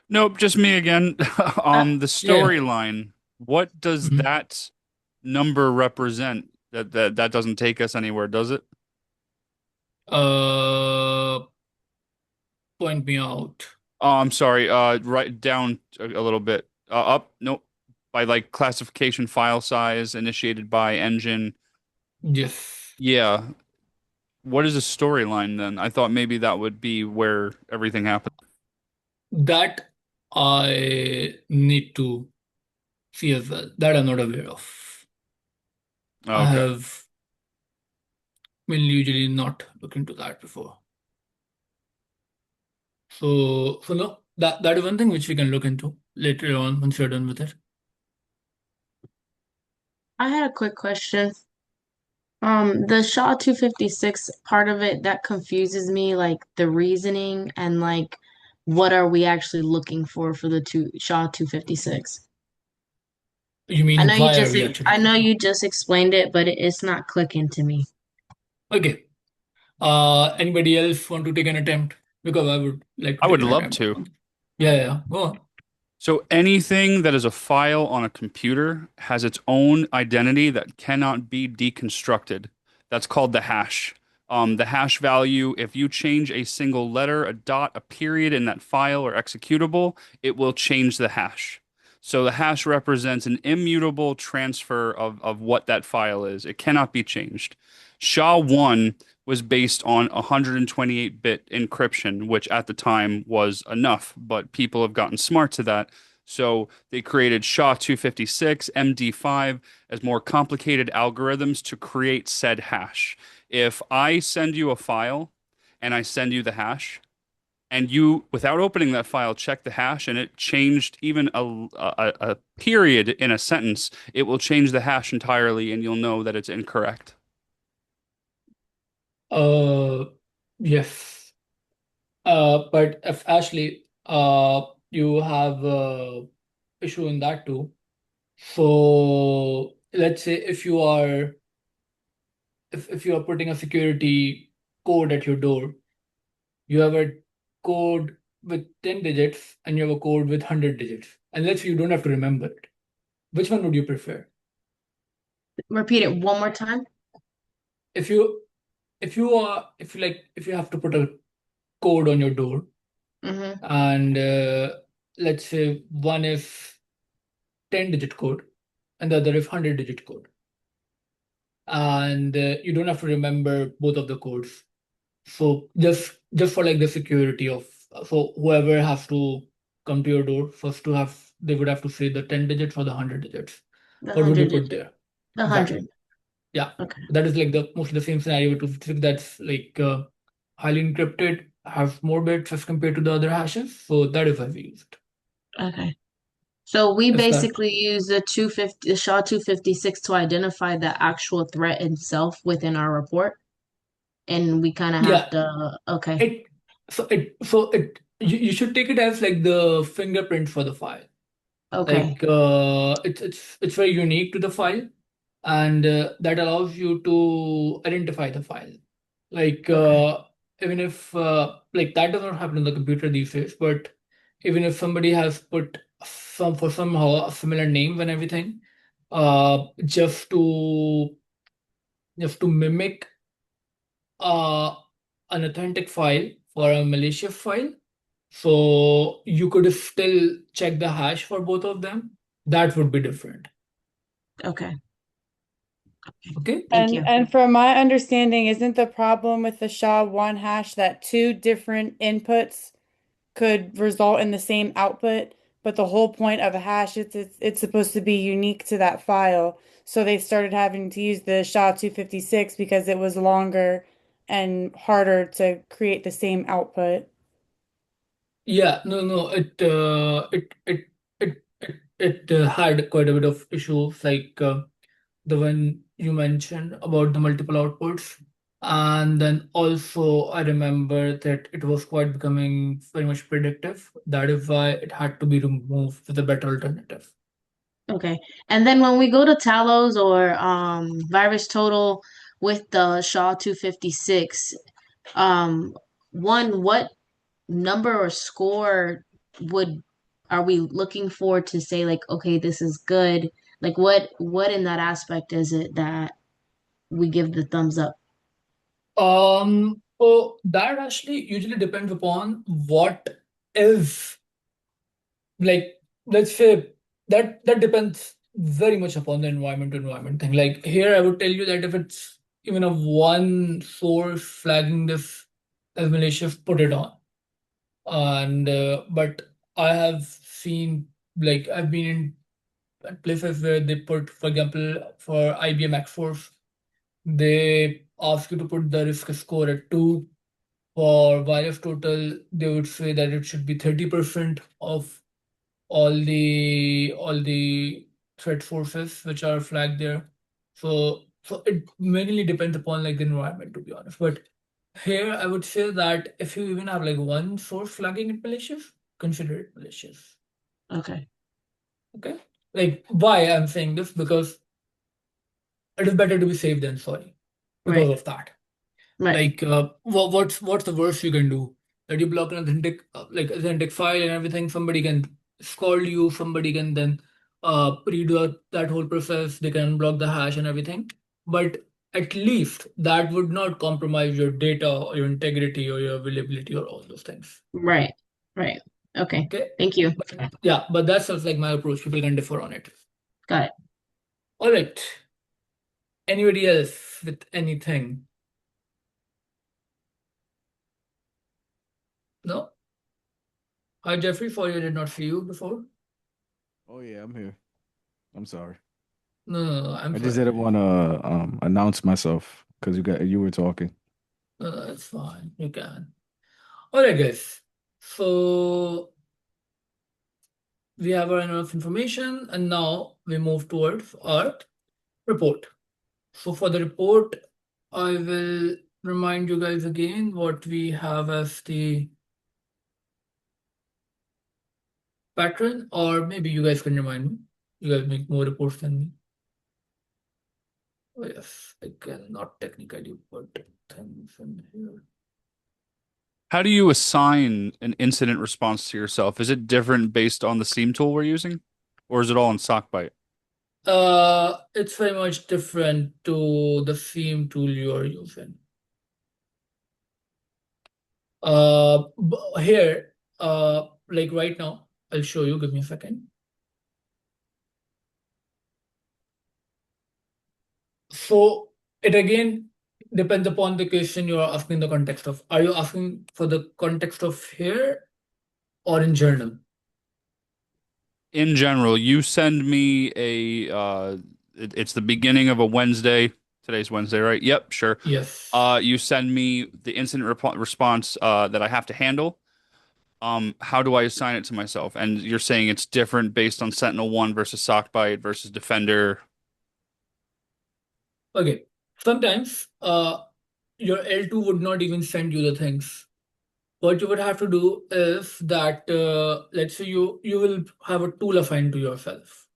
Nope, just me again. The Yeah. storyline, what does Mhm. that number represent? That doesn't take us anywhere, does it? Uh, Point me out. Oh, I'm sorry. Right down a little bit. Up. Nope. By like classification file size initiated by engine. Yes. Yeah. What is a storyline then? I thought maybe that would be where everything happened. That I need to see as well. That I'm not aware of. Oh, I okay. have been usually not looked into that before. So no, that is one thing which we can look into later on once you're done with it. I had a quick question. The SHA 256 part of it that confuses me, like the reasoning and like what are we actually looking for the SHA 256? You I mean know you why are just we actually I looking know for? you just explained it, but it's not clicking to me. Okay. Anybody else want to take an attempt? Because I would like to I take would an love attempt. to. Yeah. Go on. So anything that is a file on a computer has its own identity that cannot be deconstructed. That's called the hash. The hash value, if you change a single letter, a dot, a period in that file or executable, it will change the hash. So the hash represents an immutable transfer of what that file is. It cannot be changed. SHA-1 was based on 128-bit encryption, which at the time was enough, but people have gotten smart to that. So they created SHA-256, MD5 as more complicated algorithms to create said hash. If I send you a file and I send you the hash, and you, without opening that file, check the hash and it changed even a period in a sentence, it will change the hash entirely and you'll know that it's incorrect. Uh, yes. But if Ashley, you have issue in that too. So let's say if you are putting a security code at your door, you have a code with 10 digits and you have a code with 100 digits, and let's say you don't have to remember it, which one would you prefer? Repeat it one more time. If you if you have to put a code on your door, Mm-hmm. and let's say one is 10-digit code and the other is 100-digit code, and you don't have to remember both of the codes. So just for like the security of, so whoever has to come to your door first to have, they would have to say the 10 digits or the 100 digits. The What would you 100 put digit. there? The Exactly. 100. Yeah. Okay. That is like the mostly the same scenario to think that's like highly encrypted, have more bits as compared to the other hashes. So that is why we used. Okay. So we Is that basically use the SHA-256 to identify the actual threat itself within our report. And we kind of have yeah. to, okay. You should take it as like the fingerprint for the file. Okay. Like it's very unique to the file, and that allows you to identify the file. Like Okay. even if like that does not happen on the computer these days, but even if somebody has put somehow a similar name and everything, just to mimic uh an authentic file for a malicious file, so you could still check the hash for both of them. That would be different. Okay. Okay. Thank you. And from my understanding, isn't the problem with the SHA-1 hash that two different inputs could result in the same output, but the whole point of a hash it's supposed to be unique to that file. So they started having to use the SHA-256 because it was longer and harder to create the same output. Yeah, no, it had quite a bit of issues, like the one you mentioned about the multiple outputs. And then also, I remember that it was quite becoming very much predictive. That is why it had to be removed with a better alternative. Okay. And then when we go to Talos or Virus Total with the SHA-256, one, what number or score would are we looking for to say like, okay, this is good? Like what in that aspect is it that we give the thumbs up? So that actually usually depends upon what is, like, let's say that depends very much upon the environment thing. Like here, I would tell you that if it's even a one source flagging this as malicious, put it on. And but I have seen, like, I've been in places where they put, for example, for IBM X-Force, they ask you to put the risk score at 2. For virus total, they would say that it should be 30% of all the threat sources which are flagged there. So it mainly depends upon like the environment, to be honest. But here I would say that if you even have like one source flagging it malicious, consider it malicious. Okay. Okay. Like, why I'm saying this? Because it is better to be safe than sorry because Right. of that. Right. Like what's the worst you can do? That you block an authentic file and everything. Somebody can scold you. Somebody can then redo that whole process. They can block the hash and everything. But at least that would not compromise your data or your integrity or your availability or all those things. Right. Right. Okay. Okay. Thank you. But that's just like my approach. People can differ on it. Got it. All right. Anybody else with anything? No? Hi, Jeffrey. Sorry I did not see you before. Oh yeah, I'm here. I'm sorry. No, I'm I just fine. didn't want to announce myself because you were talking. No, that's fine. You can. All right, guys. So we have our enough information, and now we move towards our report. So for the report, I will remind you guys again what we have as the pattern, or maybe you guys can remind me. You guys make more reports than me. Oh yes, I cannot technically put things in here. How do you assign an incident response to yourself? Is it different based on the SIEM tool we're using, or is it all in SockBite? It's very much different to the theme tool you are using. Here, like right now, I'll show you. Give me a second. So it again depends upon the question you are asking the context of. Are you asking for the context of here or in general? In general, you send me it's the beginning of a Wednesday. Today's Wednesday, right? Yep, sure. Yes. You send me the incident response that I have to handle. How do I assign it to myself? And you're saying it's different based on SentinelOne versus SockBite versus Defender. Okay. Sometimes your L2 would not even send you the things. What you would have to do is that let's say you will have a tool assigned to yourself.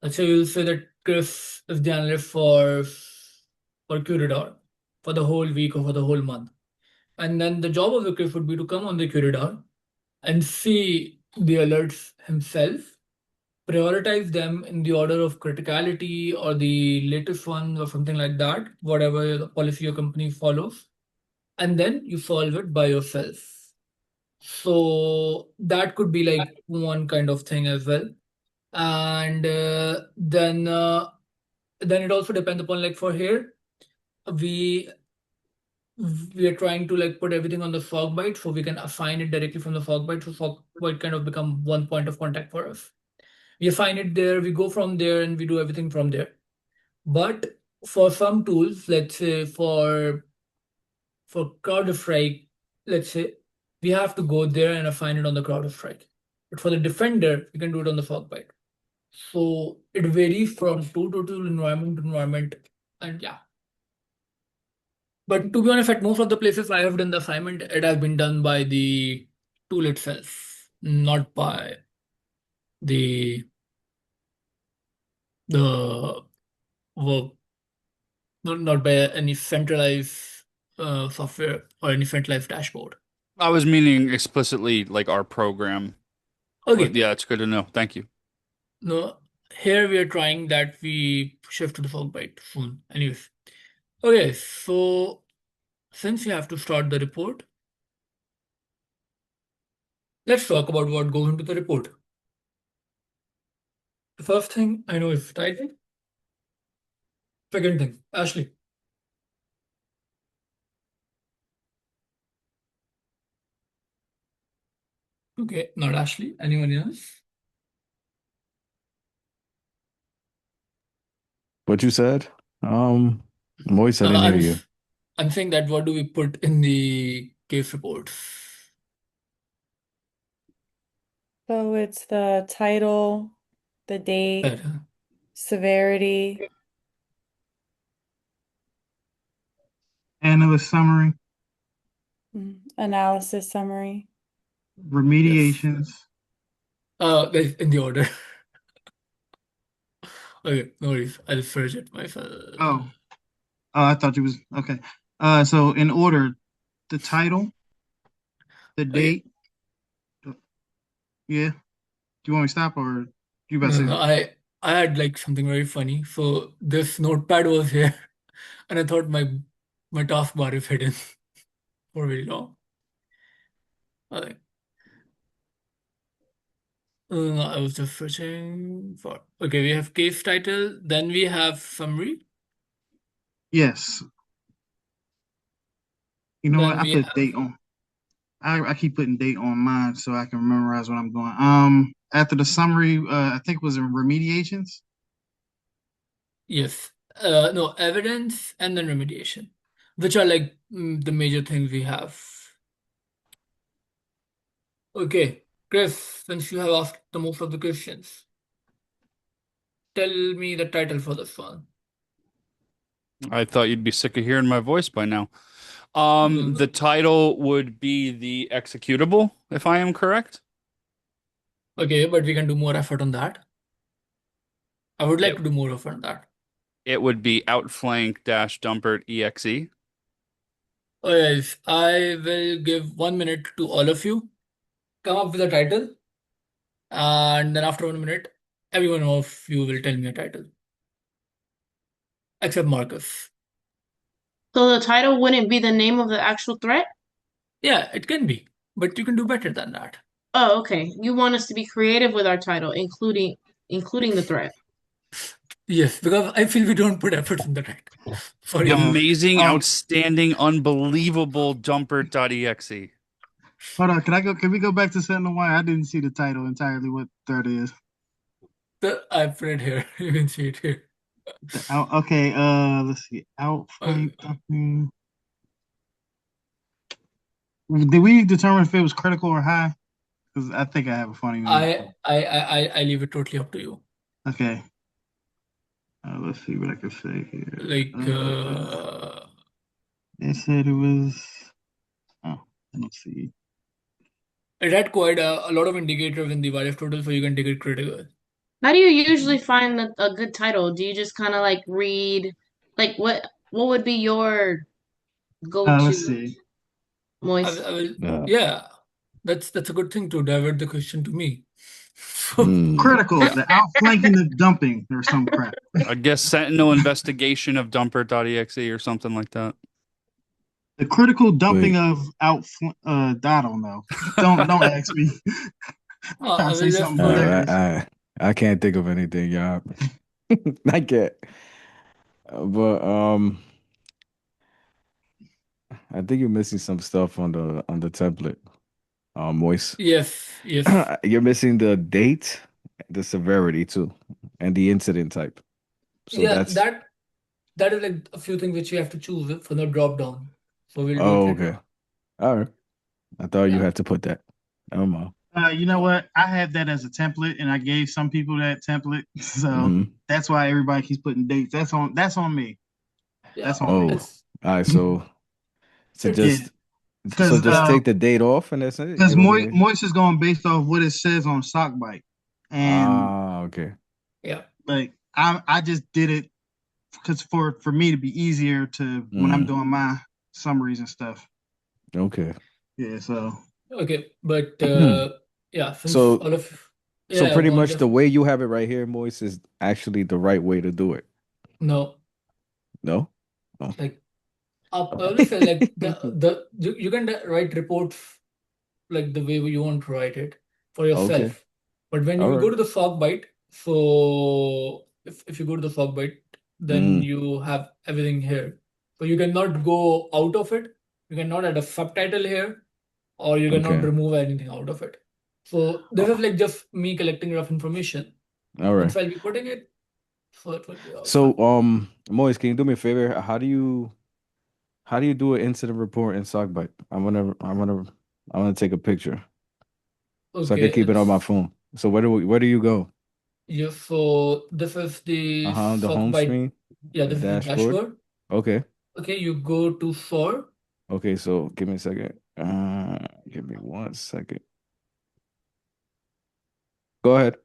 Let's say you'll say that Chris is the analyst for Curador for the whole week or for the whole month. And then the job of the Chris would be to come on the Curador and see the alerts himself, prioritize them in the order of criticality or the latest one or something like that, whatever the policy your company follows, and then you solve it by yourself. So that could be like one kind of thing as well. And then it also depends upon, like, for here, we we are trying to like put everything on the SockBite so we can assign it directly from the SockBite, so SockBite kind of become one point of contact for us. We assign it there, we go from there, and we do everything from there. But for some tools, let's say for CrowdStrike, let's say we have to go there and assign it on the CrowdStrike. But for the Defender, we can do it on the SockBite. So it varies from tool to tool, environment to environment, and yeah. But to be honest, at most of the places I have done the assignment, it has been done by the tool itself, not by the the work, not by any centralized software or any centralized dashboard. I was meaning explicitly like our program. Okay. But yeah, it's good to know. Thank you. No, here we are trying that we shift to the SockBite soon. Anyways. Okay, so since you have to start the report, let's talk about what goes into the report. The first thing I know is title. Second thing, Ashley. Okay, not Ashley. Anyone else? What you said? Moise, I Uh, didn't hear I'm you. I'm saying that what do we put in the case reports? So it's the title, the date, severity. Analyst summary, Analysis summary. remediations. Guys, in the order. Okay, no worries. I'll search it myself. Oh, I thought you was okay. So in order, the title, the Okay. date. Yeah. Do you want me to stop or you about No, to no, say? I had like something very funny. So this notepad was here, and I thought my taskbar is hidden for very long. Okay. I was just searching for. Okay, we have case title, then we have summary, Yes. You know what? then I we put have date on. I keep putting date on mine so I can memorize what I'm doing. After the summary, I think it was in remediations. yes, no, evidence and then remediation, which are like the major things we have. Okay, Chris, since you have asked the most of the questions, tell me the title for this one. I thought you'd be sick of hearing my voice by now. No. The title would be the executable, if I am correct. Okay, but we can do more effort on that. I would like It to do more effort on that. it would be outflank dash dumpert exe. Oh, yes, I will give 1 minute to all of you. Come up with a title, and then after 1 minute, every one of you will tell me a title, except Marcus. So the title wouldn't be the name of the actual threat? Yeah, it can be, but you can do better than that. Oh, okay. You want us to be creative with our title, including the threat. Yes, because I feel we don't put efforts in the title. Sorry The about that. amazing, outstanding, unbelievable dumper.exe. Hold on, can we go back to SentinelOne? I didn't see the title entirely. What threat is? I put it here. You can see it here. Okay, let's see. Outflank dumping. Did we determine if it was critical or high? Because I think I have a funny memory. I leave it totally up to you. Okay. Let's see what I can say here. Like, They said it was. Oh, I don't see. it had quite a lot of indicators in the virus total, so you can take it critical. How do you usually find a good title? Do you just kind of like read, like what would be your Let's go-to, see. Moist? I will, yeah, that's a good thing to divert the question to me. Critical, Yeah. the outflanking of dumping or some crap. I guess Sentinel investigation of dumper.exe or something like that. The critical dumping Wait. of I don't know. Don't ask me. I Trying to say will just something put hilarious. I can't think of anything, y'all. I can't. But I think you're missing some stuff on the template. Moist. yes. You're missing the date, the severity too, and the incident type. So Yeah, that's that is like a few things which you have to choose for the drop down. So we'll do it oh later okay. on. All right. I thought you Yeah. had to put that. Oh my. You know what? I have that as a template, and I gave some people that template, so Mm-hmm. that's why everybody keeps putting dates. That's on me. Yeah. That's on me. Oh. It's All right. So Yeah, just because take the date off and that's it. You because don't need. Moist is going based off what it says on Sockbite, and Ah, okay. yeah. like I just did it because for me to be easier to when I'm Mm-hmm. doing my summaries and stuff. Okay. Yeah, so Okay, but yeah, since So all of so yeah, pretty go on, much the Jeff. way you have it right here, Moise, is actually the right way to do it. No, No? Oh. like I always say like you can write reports like the way you want to write it for Okay. yourself. But when All you go right. to the sock bite, so if you go to the sock bite, then Mm. you have everything here. So you cannot go out of it. You cannot add a subtitle here, or you cannot Okay. remove anything out of it. So this is like just me collecting rough information. All right. Once I'll be putting it, so it will be all So, fine. Moise, can you do me a favor? How do you do an incident report in Sockbite? I wanna take a picture so I Okay, can keep it on my it's phone. So where do you go? yeah. So this is the Uh-huh, the sock home bite. screen, Yeah, the this is the dashboard. dashboard. Okay. Okay, you go to SOAR. Okay, so give me a second. Give me 1 second. Go ahead.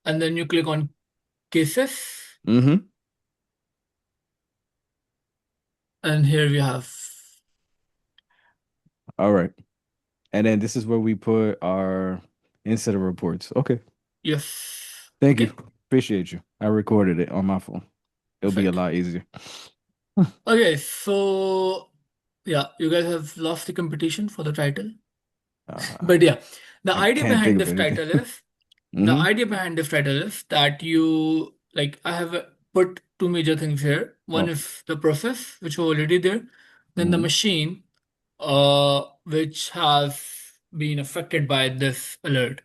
And then you click on cases, Mm-hmm. and here we have All right. And then this is where we put our incident reports. Okay. yes. Thank you. Okay, Appreciate you. I recorded it on my phone. It'll be a perfect. lot easier. Okay, so yeah, you guys have lost the competition for the title. But yeah, the I idea can't think behind of this anything. title is the Mm-hmm. idea behind this title is that you like I have put two major things here. One Oh. is the process, which was already there, then the Mm-hmm. machine, which has been affected by this alert.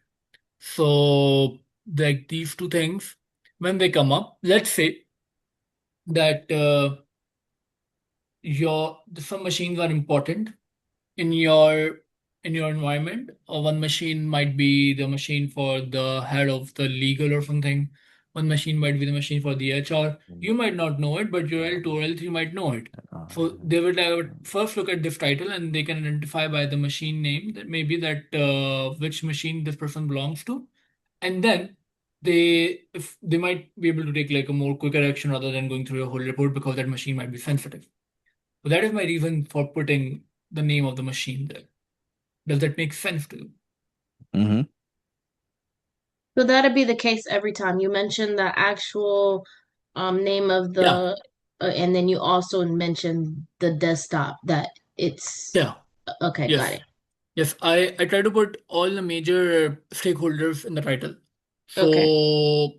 So like these two things, when they come up, let's say that some machines are important in your environment, or one machine might be the machine for the head of the legal or something. One machine might be the machine for the HR. You might not know it, but your L2 or L3 might know it. So they would first look at this title, and they can identify by the machine name that maybe that which machine this person belongs to, and then if they might be able to take like a more quicker action rather than going through a whole report because that machine might be sensitive. So that is my reason for putting the name of the machine there. Does that make sense to you? Mm-hmm. So that'd be the case every time. You mentioned the actual name of Yeah, the and then you also mentioned the desktop that it's yeah, okay, got yes. it. Yes, I try to put all the major stakeholders in the title. Okay,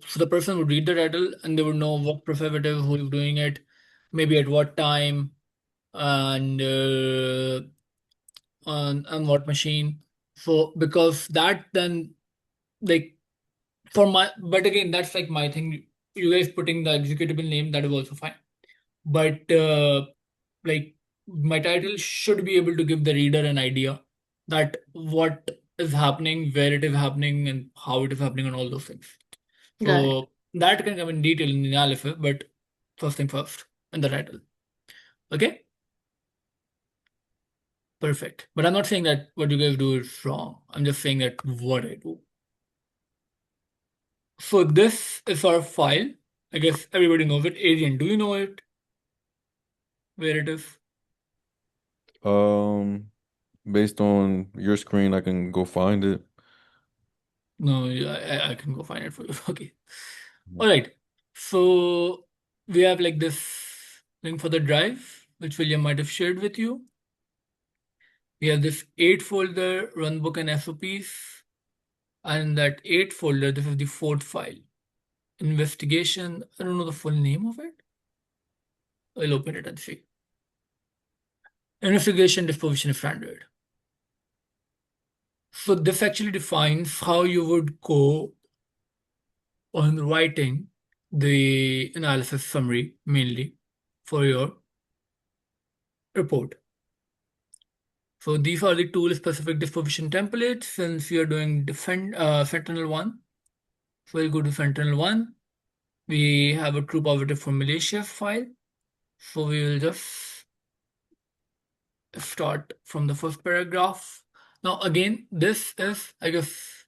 So the person would read the title and they would know what preservative, who is doing it, maybe at what time, and on what machine. So because that then like for my but again that's like my thing. You guys putting the executable name, that is also fine. But like my title should be able to give the reader an idea that what is happening, where it is happening, and how it is happening, and all those things. got it. So that can come in detail in the analysis, but first thing first in the title. Okay, perfect. But I'm not saying that what you guys do is wrong. I'm just saying that what I do. So this is our file. I guess everybody knows it. Adrian, do you know it? Where it is? Um, Based on your screen, I can go find it. No, I can go find it for you. Okay. All right. So we have like this link for the drive, which William might have shared with you. We have this 8 folder, runbook and SOPs. And that 8 folder, this is the fourth file. Investigation. I don't know the full name of it. I'll open it and see. Investigation disposition standard. So this actually defines how you would go on writing the analysis summary mainly for your report. So these are the tool specific disposition templates since we are doing SentinelOne. So we'll go to SentinelOne. We have a true positive for Malaysia file. So we will just start from the first paragraph. Now again, this is, I guess,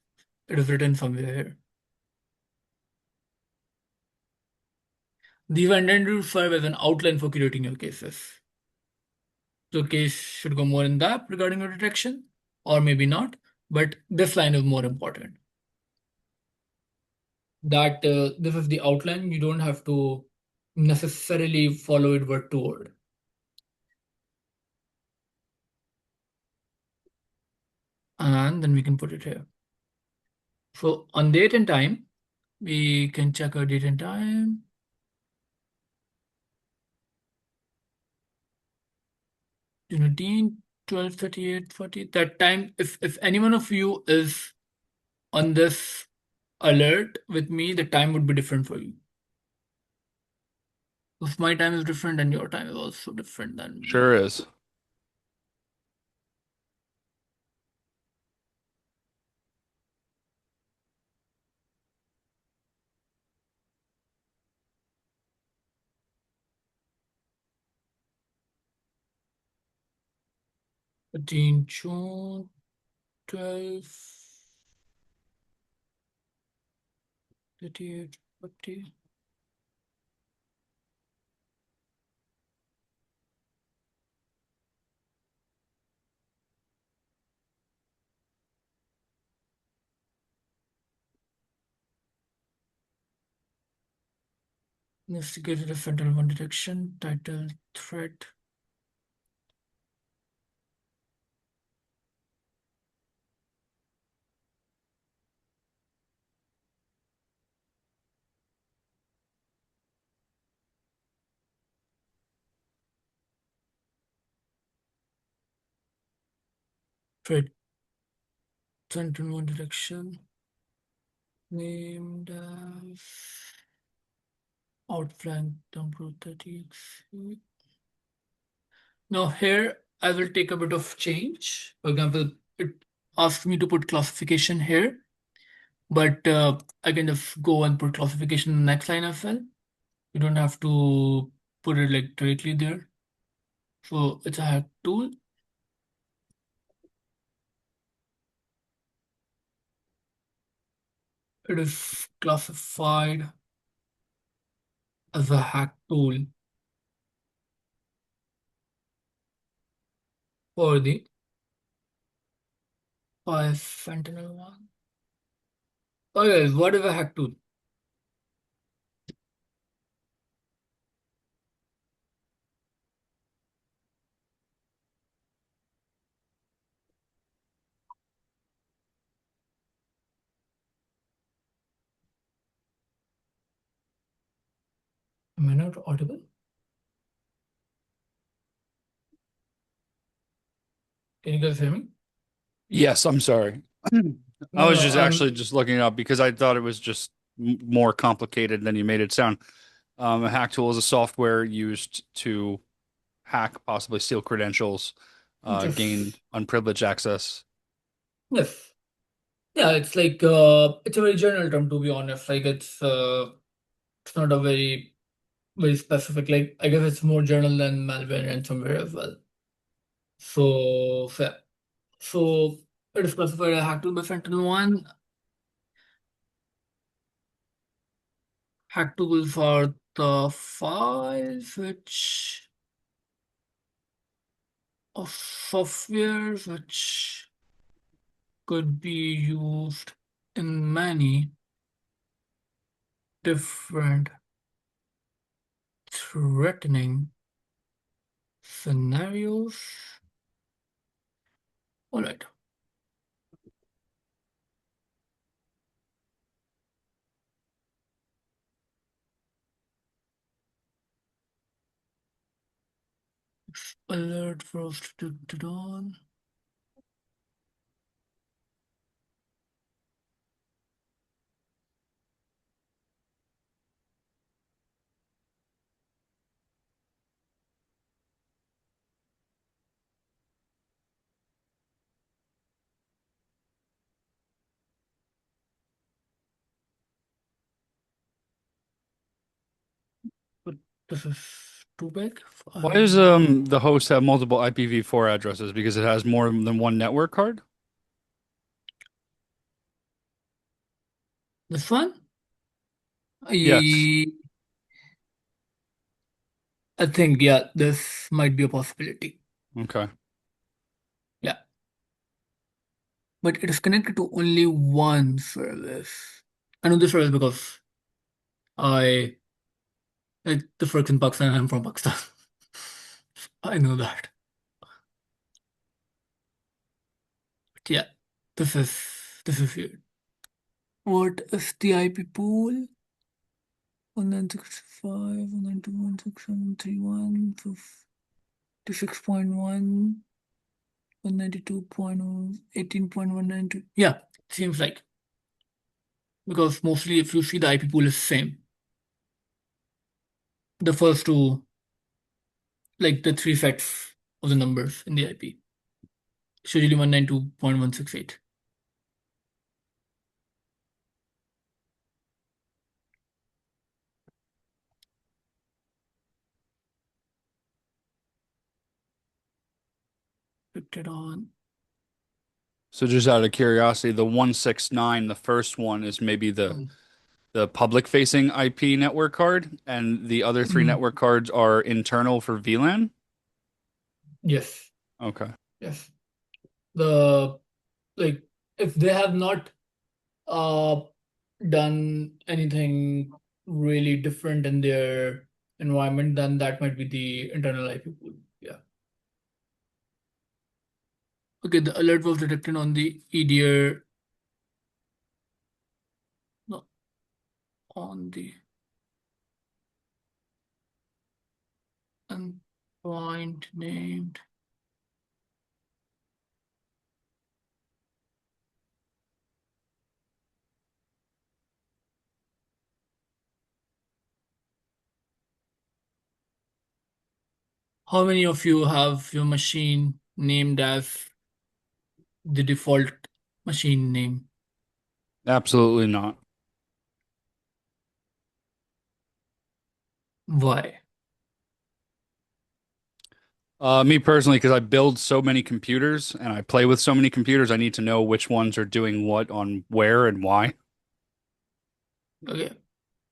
it is written somewhere here. These are intended to serve as an outline for curating your cases. So case should go more in depth regarding your detection, or maybe not, but this line is more important. That this is the outline, you don't have to necessarily follow it word to word. And then we can put it here. So on date and time, we can check our date and time. June 12:38:40. That time, if any one of you is on this alert with me, the time would be different for you. If my time is different, then your time is also different than me. Sure is. June 12th, 38, 40. Investigated a federal one detection, title, threat. Threat, SentinelOne detection, named as outflank, number 30. Now here I will take a bit of change. For example, it asks me to put classification here, but I can just go and put classification in the next line as well. You don't have to put it like directly there. So it's a hack tool. It is classified as a hack tool. for the SentinelOne. Okay, what if I hack tool? Am I not audible? Can you guys hear me? Yes, I'm sorry. I No, was no, just actually just looking it up because I thought it was just more complicated than you made it sound. A hack tool is a software used to hack, possibly steal credentials, gain just unprivileged access. yes. Yeah, it's like it's a very general term to be honest. Like it's not a very specific. Like I guess it's more general than malware and ransomware as well. Yeah. So it is specified a hack tool by SentinelOne. Hack tools are the files which of softwares which could be used in many different threatening scenarios. All right. Alert first detected on. But this is too big. Why does the host have multiple IPv4 addresses? Because it has more than one network card? This one? Yes. I think, yeah, this might be a possibility. Okay. Yeah. But it is connected to only one service. I know this service because I like the folks in Pakistan. I'm from Pakistan. I know that. But yeah, this is weird. What is the IP pool? 1965, 192.16731, 56.1, 192.18.192. Yeah, seems like. Because mostly if you see the IP pool is same. The first two, like the three sets of the numbers in the IP. It's usually 192.168. Picked it on. So just out of curiosity, the 169, the first one is maybe the public facing IP network card, and the other three Mm, network cards are internal for VLAN? yes, Okay. yes. The like if they have not uh done anything really different in their environment, then that might be the internal IP pool. Yeah. Okay, the alert was detected on the EDR, no, on the endpoint named. How many of you have your machine named as the default machine name? Absolutely not. Why? Me personally, because I build so many computers and I play with so many computers, I need to know which ones are doing what on where and why. Okay.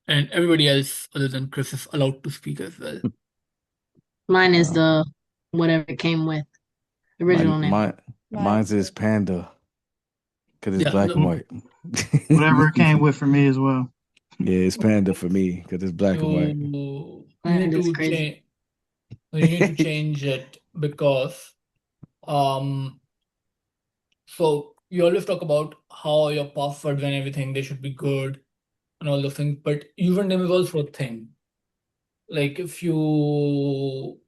And everybody else other than Chris is allowed to speak as well. Mine is Uh, the whatever it came with Original name. Mine's is Panda because it's Yeah, black and white. Whatever it came with for me as well. Yeah, it's Panda for me because it's black and white. you Man, need that's to crazy. change. You need to change it because um. So you always talk about how your passwords and everything they should be good and all those things, but username is also a thing. Like if you,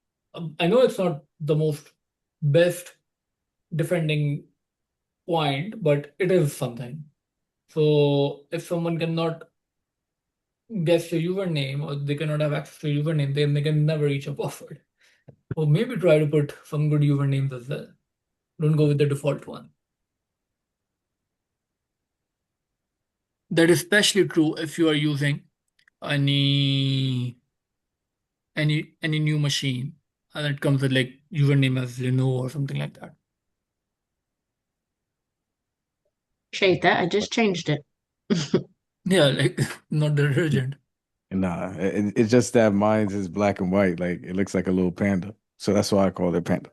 I know it's not the most best defending point, but it is something. So if someone cannot guess your username or they cannot have access to your username, then they can never reach a password. Or maybe try to put some good usernames as well. Don't go with the default one. That is especially true if you are using any any new machine and it comes with like username as Lenovo or something like that. Appreciate that. I just changed it. Yeah, like not the detergent. Nah, it's just that mine's is black and white. Like it looks like a little panda. So that's why I call it Panda.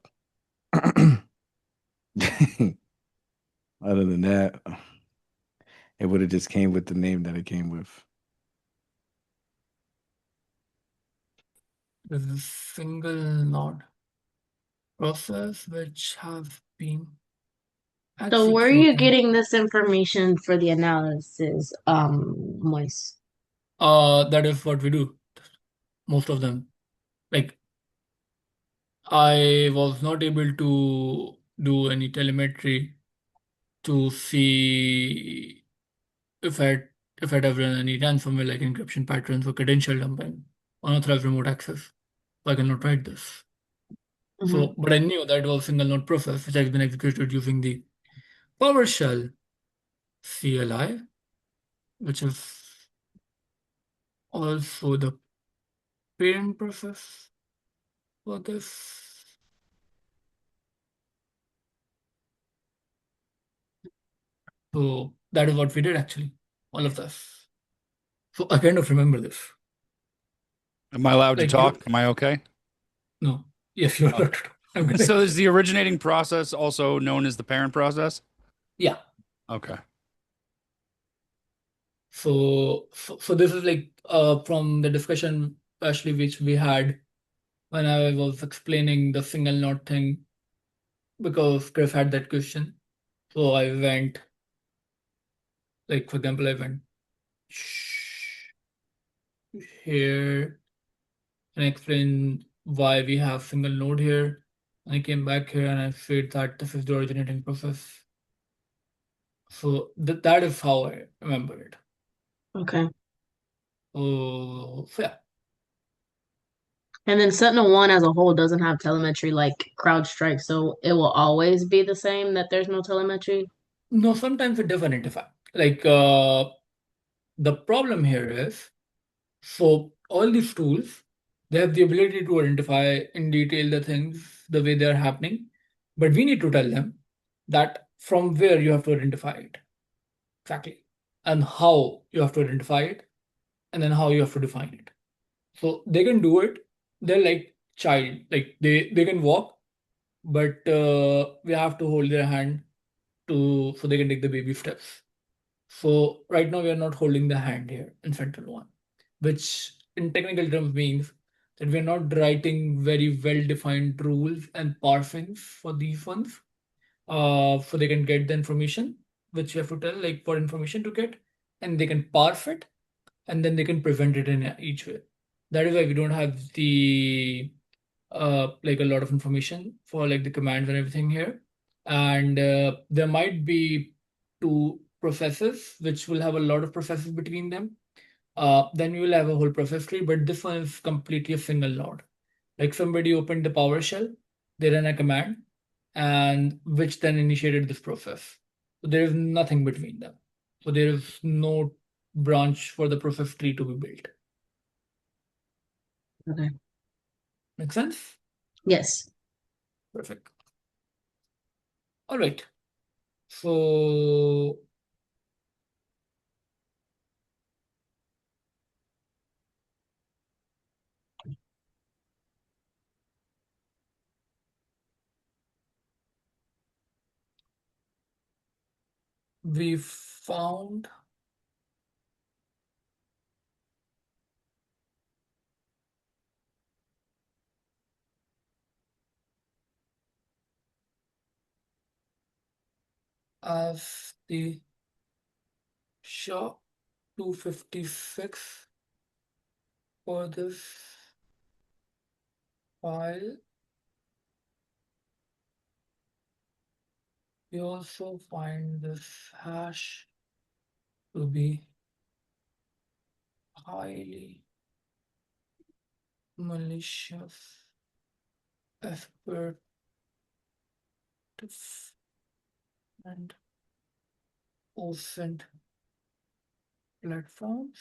Other than that, it would have just came with the name that it came with. This is a single node process which has been So where are you executed. getting this information for the analysis, Moise? That is what we do. Most of them. Like I was not able to do any telemetry to see if I if I'd have run any ransomware like encryption patterns or credential dumping, unauthorized remote access. So I cannot write this. So, but I knew that was single node process which has been executed using the PowerShell CLI, which is also the parent process for this. So that is what we did actually, all of this. So I kind of remember this. Am I allowed to Like talk? Am I okay? no, yes, you're allowed to talk. I'm gonna, So is the originating process also known as the parent process? yeah. Okay. So this is like from the discussion actually which we had when I was explaining the single node thing because Chris had that question. So I went like for example I went here and explained why we have single node here. And I came back here and I said that this is the originating process. So that is how I remember it. Okay. So yeah. And then SentinelOne as a whole doesn't have telemetry like CrowdStrike, so it will always be the same that there's no telemetry. No, sometimes it does identify. Like the problem here is so all these tools they have the ability to identify in detail the things the way they're happening, but we need to tell them that from where you have to identify it exactly and how you have to identify it and then how you have to define it. So they can do it. They're like child, like they can walk, but we have to hold their hand to so they can take the baby steps. So right now we are not holding the hand here in SentinelOne, which in technical terms means that we are not writing very well-defined rules and parsings for these ones. So they can get the information which you have to tell, like for information to get, and they can parse it, and then they can prevent it in each way. That is why we don't have the like a lot of information for like the commands and everything here. And there might be two processes which will have a lot of processes between them. Then you will have a whole process tree, but this one is completely a single node. Like somebody opened the PowerShell, they ran a command, and which then initiated this process. So there is nothing between them. So there is no branch for the process tree to be built. Okay. Make sense? Yes. Perfect. All right. So we found as the SHA-256 for this file. We also find this hash to be highly malicious, exploitative, and OSINT platforms.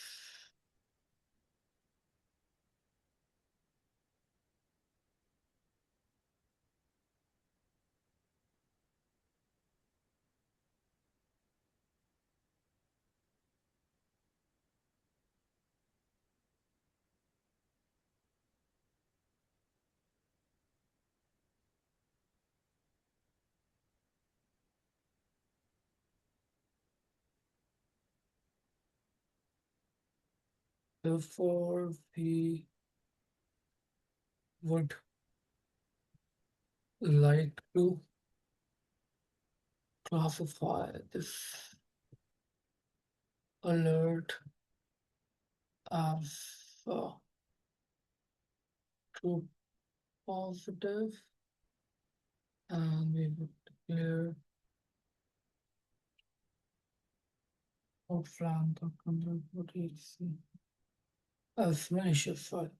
Therefore, we would like to classify this alert as true positive, and we would declare outline the content as malicious file.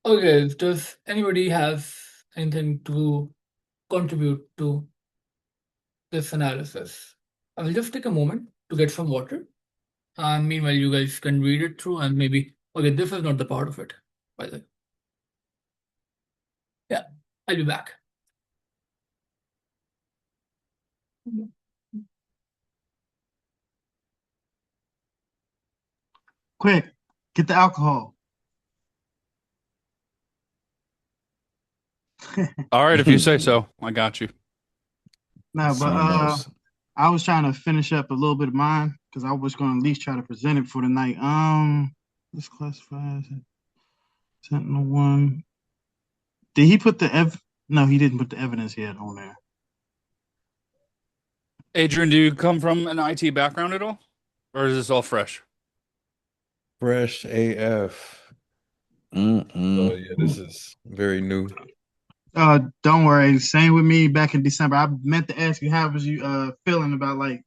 Okay, does anybody have anything to contribute to this analysis? I will just take a moment to get some water, and meanwhile you guys can read it through and maybe, okay, this is not the part of it, by the way. Yeah, I'll be back. Quick, get the alcohol. All right, if you say so, I got you. No, but I was trying to finish up a little bit of mine because I was going to at least try to present it for the night. Let's classify as SentinelOne. Did he put the No, he didn't put the evidence yet on there. Adrian, do you come from an IT background at all? Or is this all fresh? Fresh AF. So yeah, this is very new. Don't worry. Same with me back in December. I meant to ask you, how was you feeling about like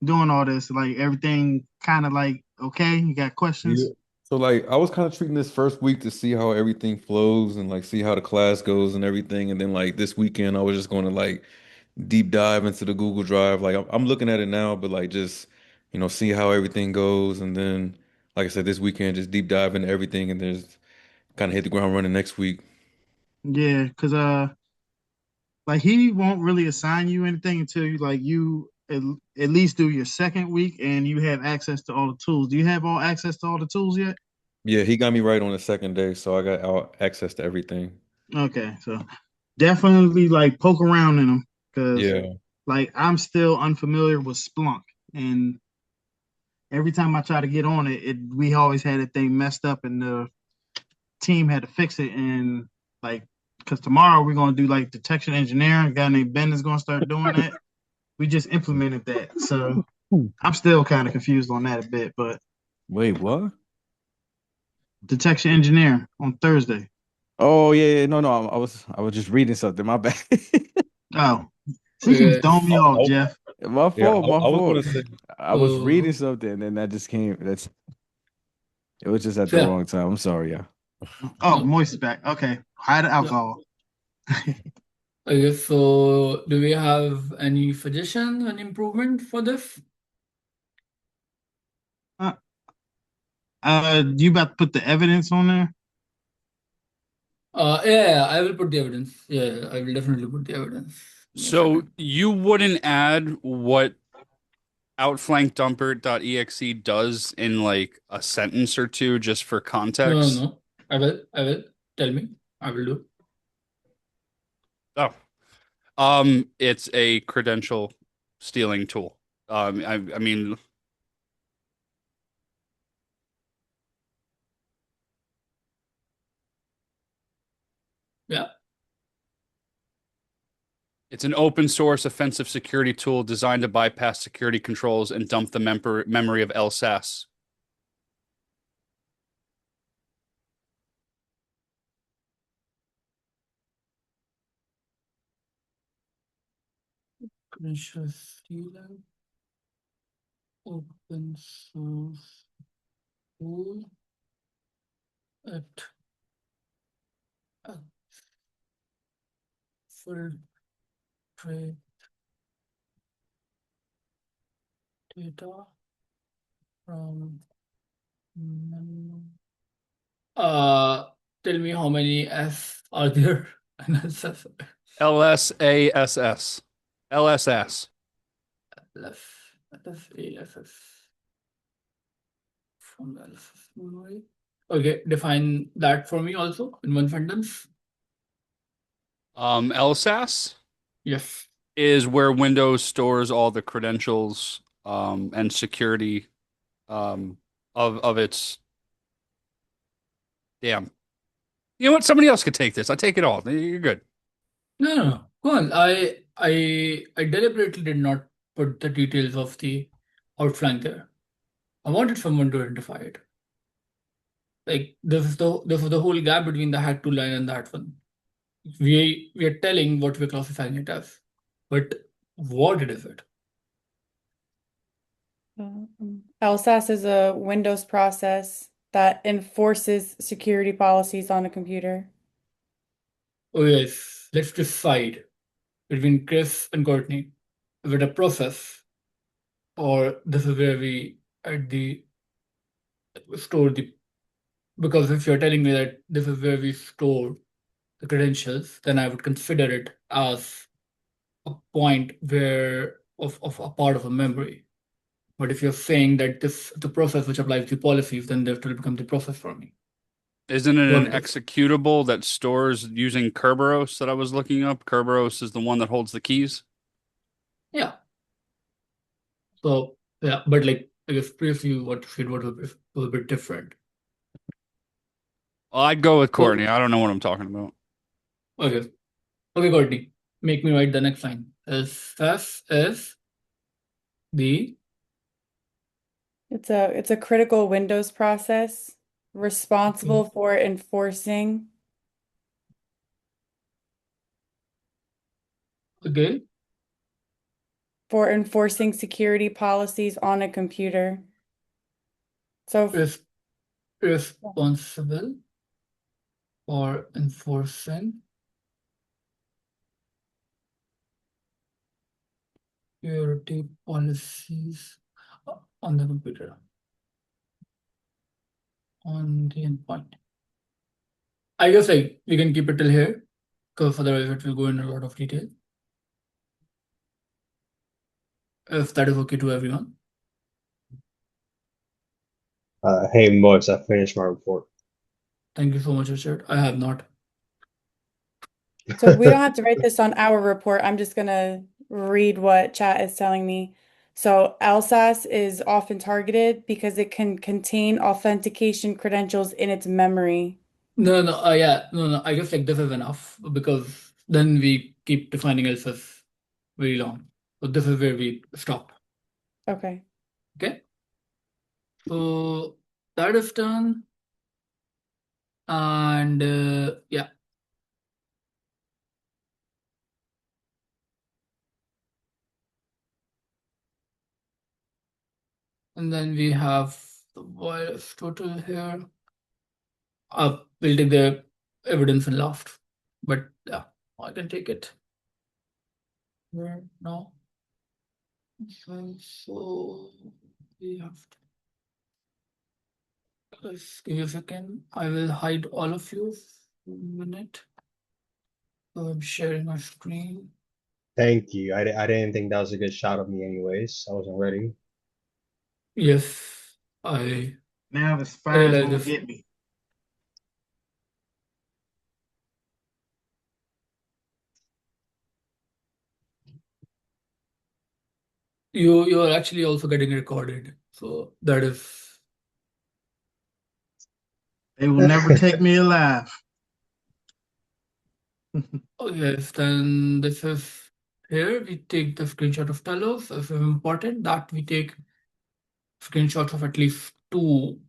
doing all this? Like everything kind of like okay? You got questions? Yeah. So like I was kind of treating this first week to see how everything flows and like see how the class goes and everything. And then like this weekend I was just going to like deep dive into the Google Drive. Like I'm looking at it now, but like just see how everything goes. And then like I said, this weekend just deep dive into everything and then kind of hit the ground running next week. Yeah, because like he won't really assign you anything until you at least do your second week and you have access to all the tools. Do you have all access to all the tools yet? Yeah, he got me right on the second day, so I got access to everything. Okay, so definitely like poke around in them because Yeah. like I'm still unfamiliar with Splunk, and every time I try to get on it, we always had that thing messed up and the team had to fix it. And like, because tomorrow we're gonna do like detection engineering. A guy named Ben is gonna start doing that. We just implemented that, so I'm still kind of confused on that a bit. But Wait, what? detection engineering on Thursday. Oh yeah, no, I was just reading something. My bad. Oh, see, you throwing me off, Jeff. My Yeah, fault, my I was fault. gonna say I was reading something and that just came. It was just at the Yeah. wrong time. I'm sorry, yeah. Oh, Moist is back. Okay, hide the alcohol. Okay, so do we have any suggestion and improvement for this? You about to put the evidence on there? Yeah, I will put the evidence. Yeah, I will definitely put the evidence. So you wouldn't add what outflankdumper.exe does in like a sentence or two just for context? No, I will. Tell me. I will do. It's a credential stealing tool. I mean, Yeah. it's an open source offensive security tool designed to bypass security controls and dump the memory of LSAS. Credential stealing. Open source tool. It filtrate data from tell me how many S are there? LSS. LSASS. LSS. LSASS from the LSS memory. Okay, define that for me also in one sentence. LSAS Yes. is where Windows stores all the credentials and security of its. Damn. You know what? Somebody else could take this. I take it all. You're good. No. Go on. I deliberately did not put the details of the outline there. I wanted someone to identify it. Like this is the whole gap between the hat to line and that one. We are telling what we're classifying it as, but what is it? LSAS is a Windows process that enforces security policies on a computer. Oh yes, let's decide between Chris and Courtney. Is it a process, or this is where we at the store the, because if you're telling me that this is where we store the credentials, then I would consider it as a point where of a part of a memory. But if you're saying that this the process which applies the policies, then that will become the process for me. Isn't it What an it is? executable that stores using Kerberos that I was looking up? Kerberos is the one that holds the keys. Yeah. So yeah, but like I guess previously what you said was a bit different. Well, I'd go with So Courtney. I don't know what I'm talking about. okay. Okay, Courtney, make me write the next line. SS is the It's a critical Windows process responsible for enforcing again security policies on a computer. So is responsible for enforcing security policies on the computer, on the endpoint. I guess like we can keep it till here, because otherwise it will go in a lot of detail. If that is okay to everyone. Hey, Mois, I finished my report. Thank you so much, Richard. I have not. So we don't have to write this on our report. I'm just gonna read what chat is telling me. So LSAS is often targeted because it can contain authentication credentials in its memory. No. I guess like this is enough because then we keep defining LSS very long. So this is where we stop. Okay. Okay. So that is done. And yeah. And then we have the virus total here. We'll take the evidence in last. But yeah, I can take it. Where now? So we have to. Just give me a second. I will hide all of you for a minute. So I'm sharing my screen. Thank you. I didn't think that was a good shot of me anyways. I wasn't ready. Yes, I Now the spies realize gonna this. get me. you're actually also getting recorded. So that is They will never take me alive. oh yes, then this is here we take the screenshot of Talos. If it's important that we take screenshots of at least two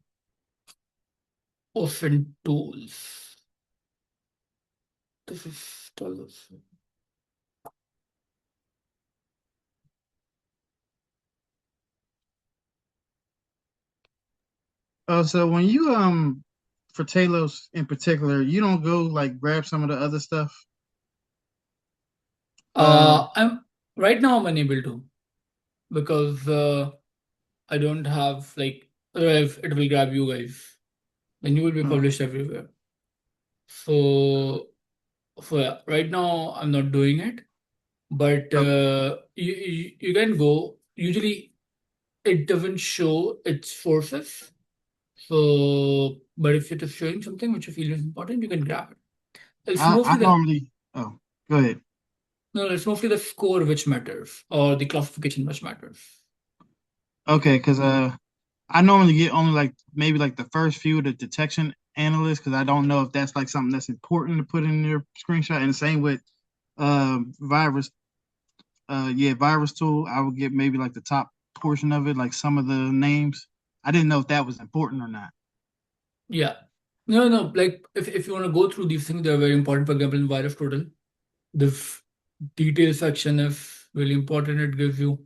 open tools. This is Talos. Oh, so when you for Talos in particular, you don't go like grab some of the other stuff. I'm right now I'm unable to because I don't have like otherwise it will grab you guys. Then you will be published everywhere. So yeah, right now I'm not doing it, but you can go. Usually it doesn't show its sources. So, but if it is showing something which you feel is important, you can grab it. It's I mostly the normally go ahead. no, it's mostly the score which matters or the classification which matters. Okay, because I normally get only like maybe like the first few of the detection analysts because I don't know if that's like something that's important to put in your screenshot. And the same with virus. Yeah, virus tool. I would get maybe like the top portion of it, like some of the names. I didn't know if that was important or not. Yeah. No. Like if you want to go through these things, they're very important. For example, in virus total, this detail section is really important. It gives you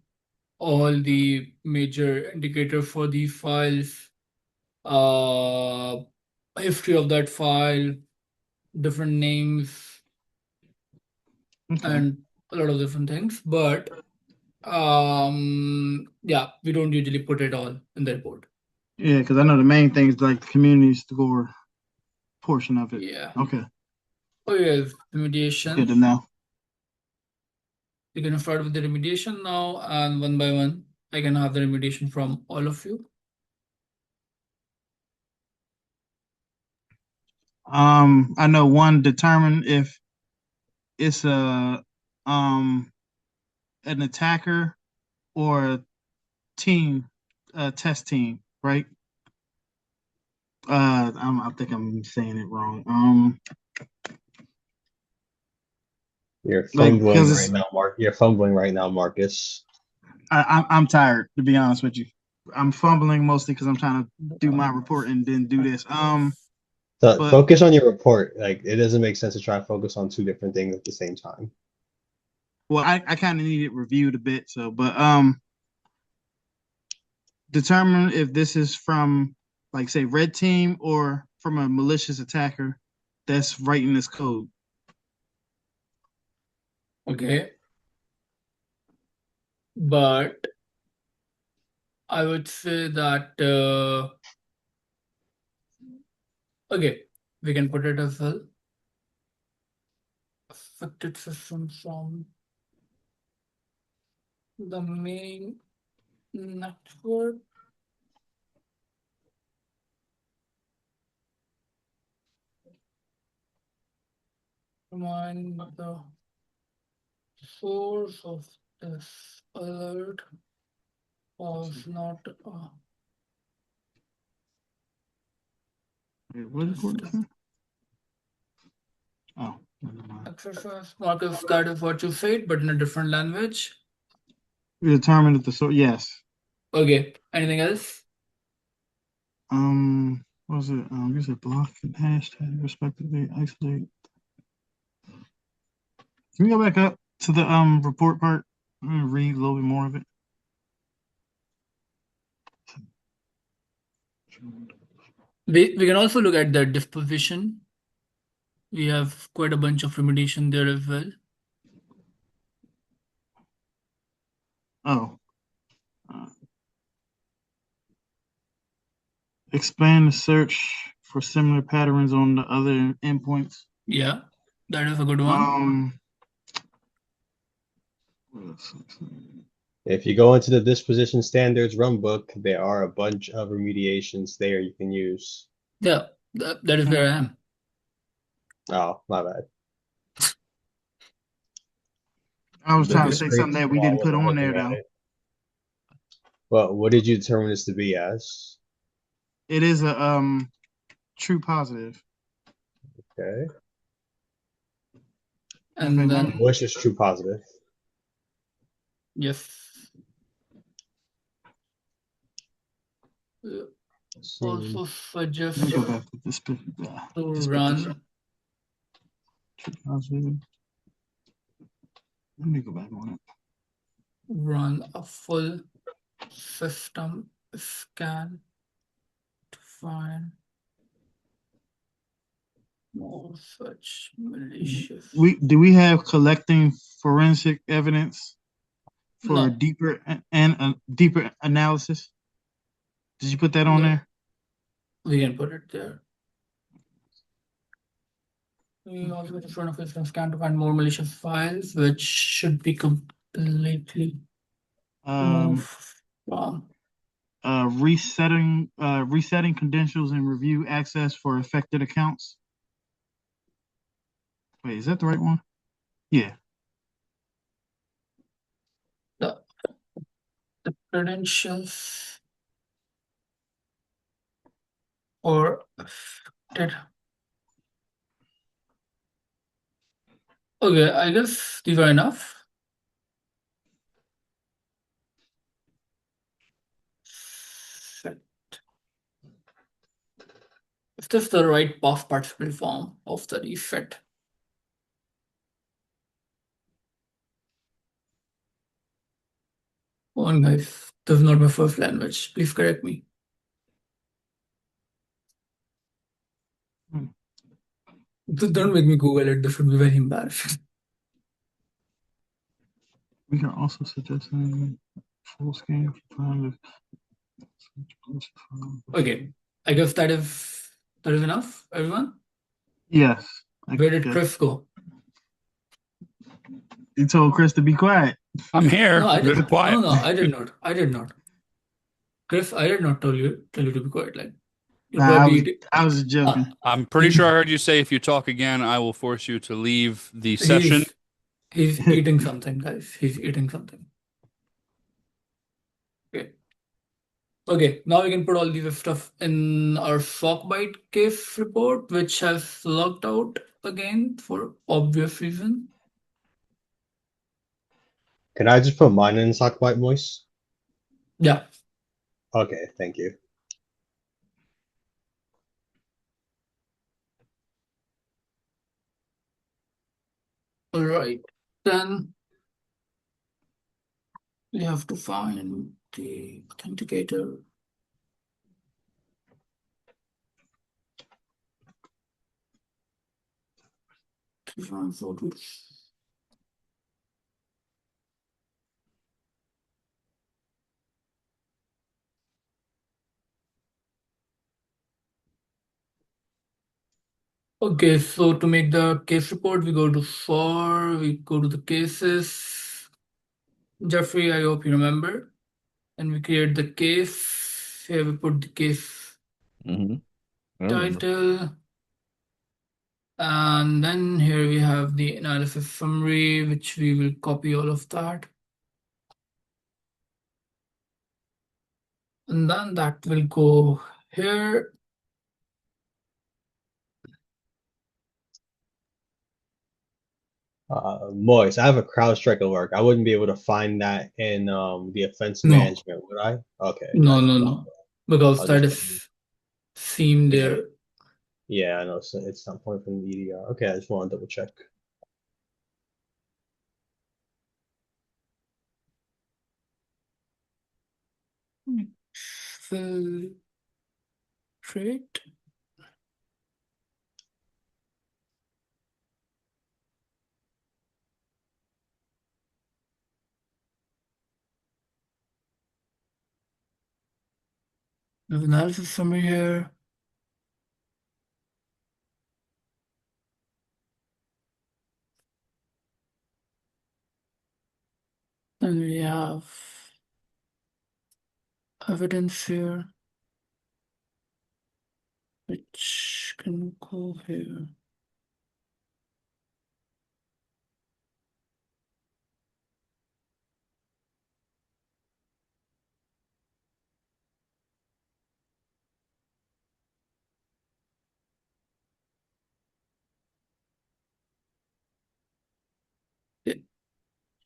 all the major indicators for these files, uh, history of that file, different names, Okay. and a lot of different things. But yeah, we don't usually put it all in the report. Yeah, because I know the main thing is like the community score portion of it. Yeah. Okay. Oh yes, remediation. Good to know. We can start with the remediation now, and one by one, I can have the remediation from all of you. I know one determine if it's an attacker or a team, test team, right? I think I'm saying it wrong. You're Like fumbling because right now, Mark. You're fumbling right now, Marcus. I'm tired to be honest with you. I'm fumbling mostly because I'm trying to do my report and then do this. So But focus on your report. Like it doesn't make sense to try to focus on two different things at the same time. well, I kind of need it reviewed a bit. So, but determine if this is from like say red team or from a malicious attacker that's writing this code. Okay. But I would say that okay, we can put it as well. Affected system from the main network. Remind the source of this alert was not What report is that? Oh, exercise. Marcus, that is what you said, but in a different language. we determined that the source. Yes. Okay. Anything else? What was it? Use a block and hashtag respectively. Isolate. Can we go back up to the report part? I'm gonna read a little bit more of it. We can also look at the disposition. We have quite a bunch of remediation there as well. Oh. Expand the search for similar patterns on the other endpoints. Yeah, that is a good one. If you go into the disposition standards runbook, there are a bunch of remediations there you can use. Yeah, that is where I am. Oh, my bad. I was trying to The say screen- something that we well, I didn't put wasn't on there looking at though. it. Well, what did you determine this to be as? It is a true positive. Okay. And Okay, then, What's just true positive? yes, also suggest let me go back to this to this run true positive. Let me go back on it. run a full system scan to find more such malicious. We have collecting forensic evidence for No, deeper and deeper analysis. Did you put that on no, there? we can put it there. We also get in front of system scan to find more malicious files, which should be completely removed from. Resetting credentials and review access for affected accounts. Wait, is that the right one? Yeah. The credentials or affected. Okay, I guess these are enough. Set. Is this the right past participle form of the reset? Come on, guys. This is not my first language. Please correct me. Don't make me Google it. This would be very embarrassing. We can also suggest full scan to find Okay, I guess that is enough, everyone. Yes. Where did Chris go? You told Chris to be quiet. I'm here. No, I Really did. quiet. No, I did not. I did not. Chris, I did not tell you to be quiet. Like you're Nah, probably I was joking. I'm pretty sure I heard you say if you talk again, I will force you to leave the session. He's eating something, guys. He's eating something. Okay. Okay, now we can put all these stuff in our Sockbite case report, which has logged out again for obvious reason. Can I just put mine in Sockbite Moist? Yeah. Okay, thank you. All right. Then we have to find the authenticator. Okay, so to make the case report, we go to for, we go to the cases. Jeffrey, I hope you remember. And we create the case. Here we put the case title. And then here we have the analysis summary, which we will copy all of that. And then that will go here. Moist, I have a CrowdStrike alert. I wouldn't be able to find that in the offense No. management, would I? Okay. No. Because I'll that just is seen Yeah. there. Yeah, I know. So it's not point from the EDR. Okay, I just want to double check. Filtrate. There's analysis summary here. Then we have evidence here, which can go here.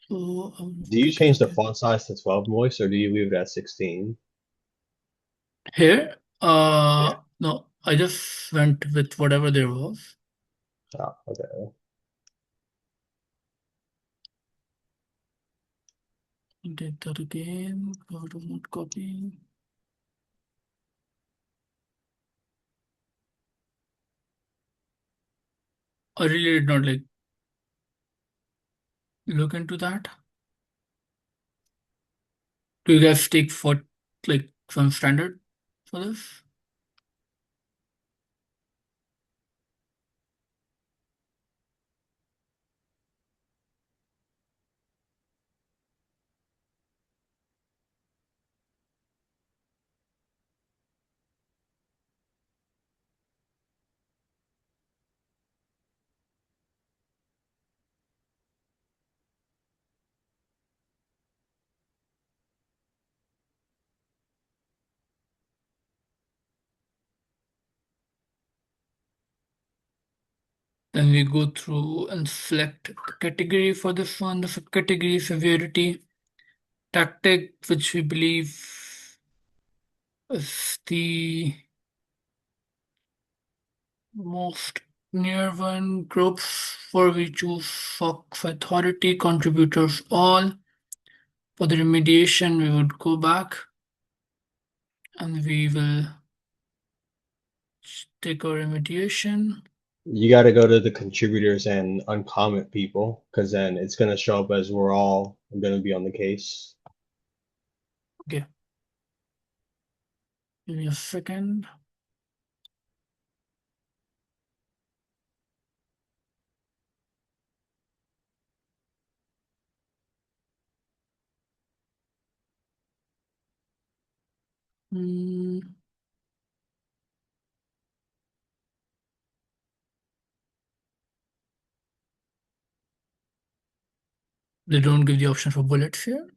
So Do you change the font size to 12, Moist, or do you leave it at 16? here, no, I just went with whatever there was. Oh, okay. Take that again. Cover does not copy. I really did not like look into that. Do you guys take for like some standard for this? Then we go through and select the category for this one, the subcategory severity, tactic, which we believe is the most near one. Groups for we choose SOX authority, contributors all. For the remediation, we would go back and we will take our remediation. You got to go to the contributors and uncomment people, because then it's going to show up as we're all going to be on the case. Okay. Give me a second. They don't give the option for bullets here.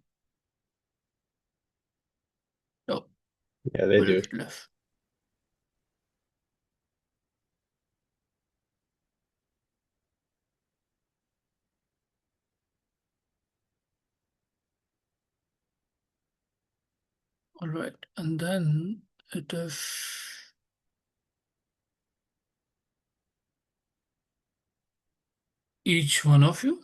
No, Yeah, they do. bullets left. All right, and then it is each one of you.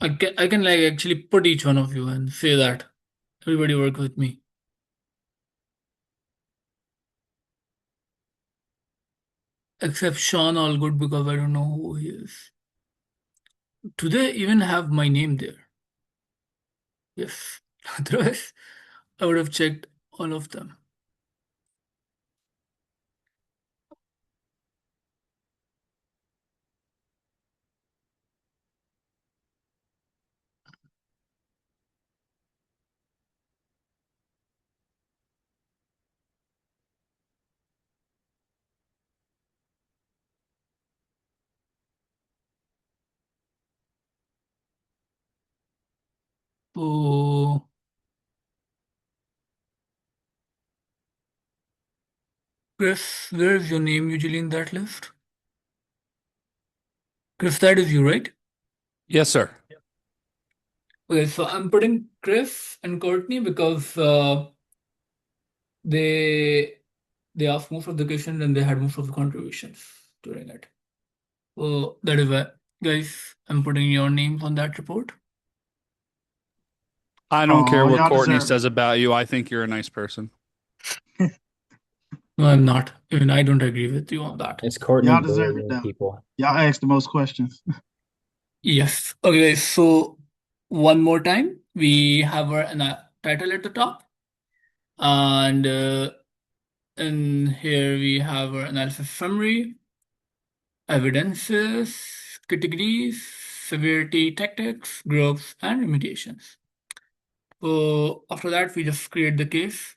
I can like actually put each one of you and say that everybody work with me. Except Sean Allgood because I don't know who he is. Do they even have my name there? Yes. Otherwise, I would have checked all of them. So Chris, where is your name usually in that list? Chris, that is you, right? Yes, sir. Okay, so I'm putting Chris and Courtney because they asked most of the questions and they had most of the contributions during it. So that is why, guys, I'm putting your names on that report. I don't care Oh, what y'all Courtney deserve it. says about you. I think you're a nice person. No, I'm not. Even I don't agree with you on that. It's Courtney Y'all deserve it bullying though. people. Y'all asked the most questions. Yes. Okay, guys. So one more time, we have our title at the top, and in here we have our analysis summary, evidences, categories, severity, tactics, groups, and remediations. So after that, we just create the case.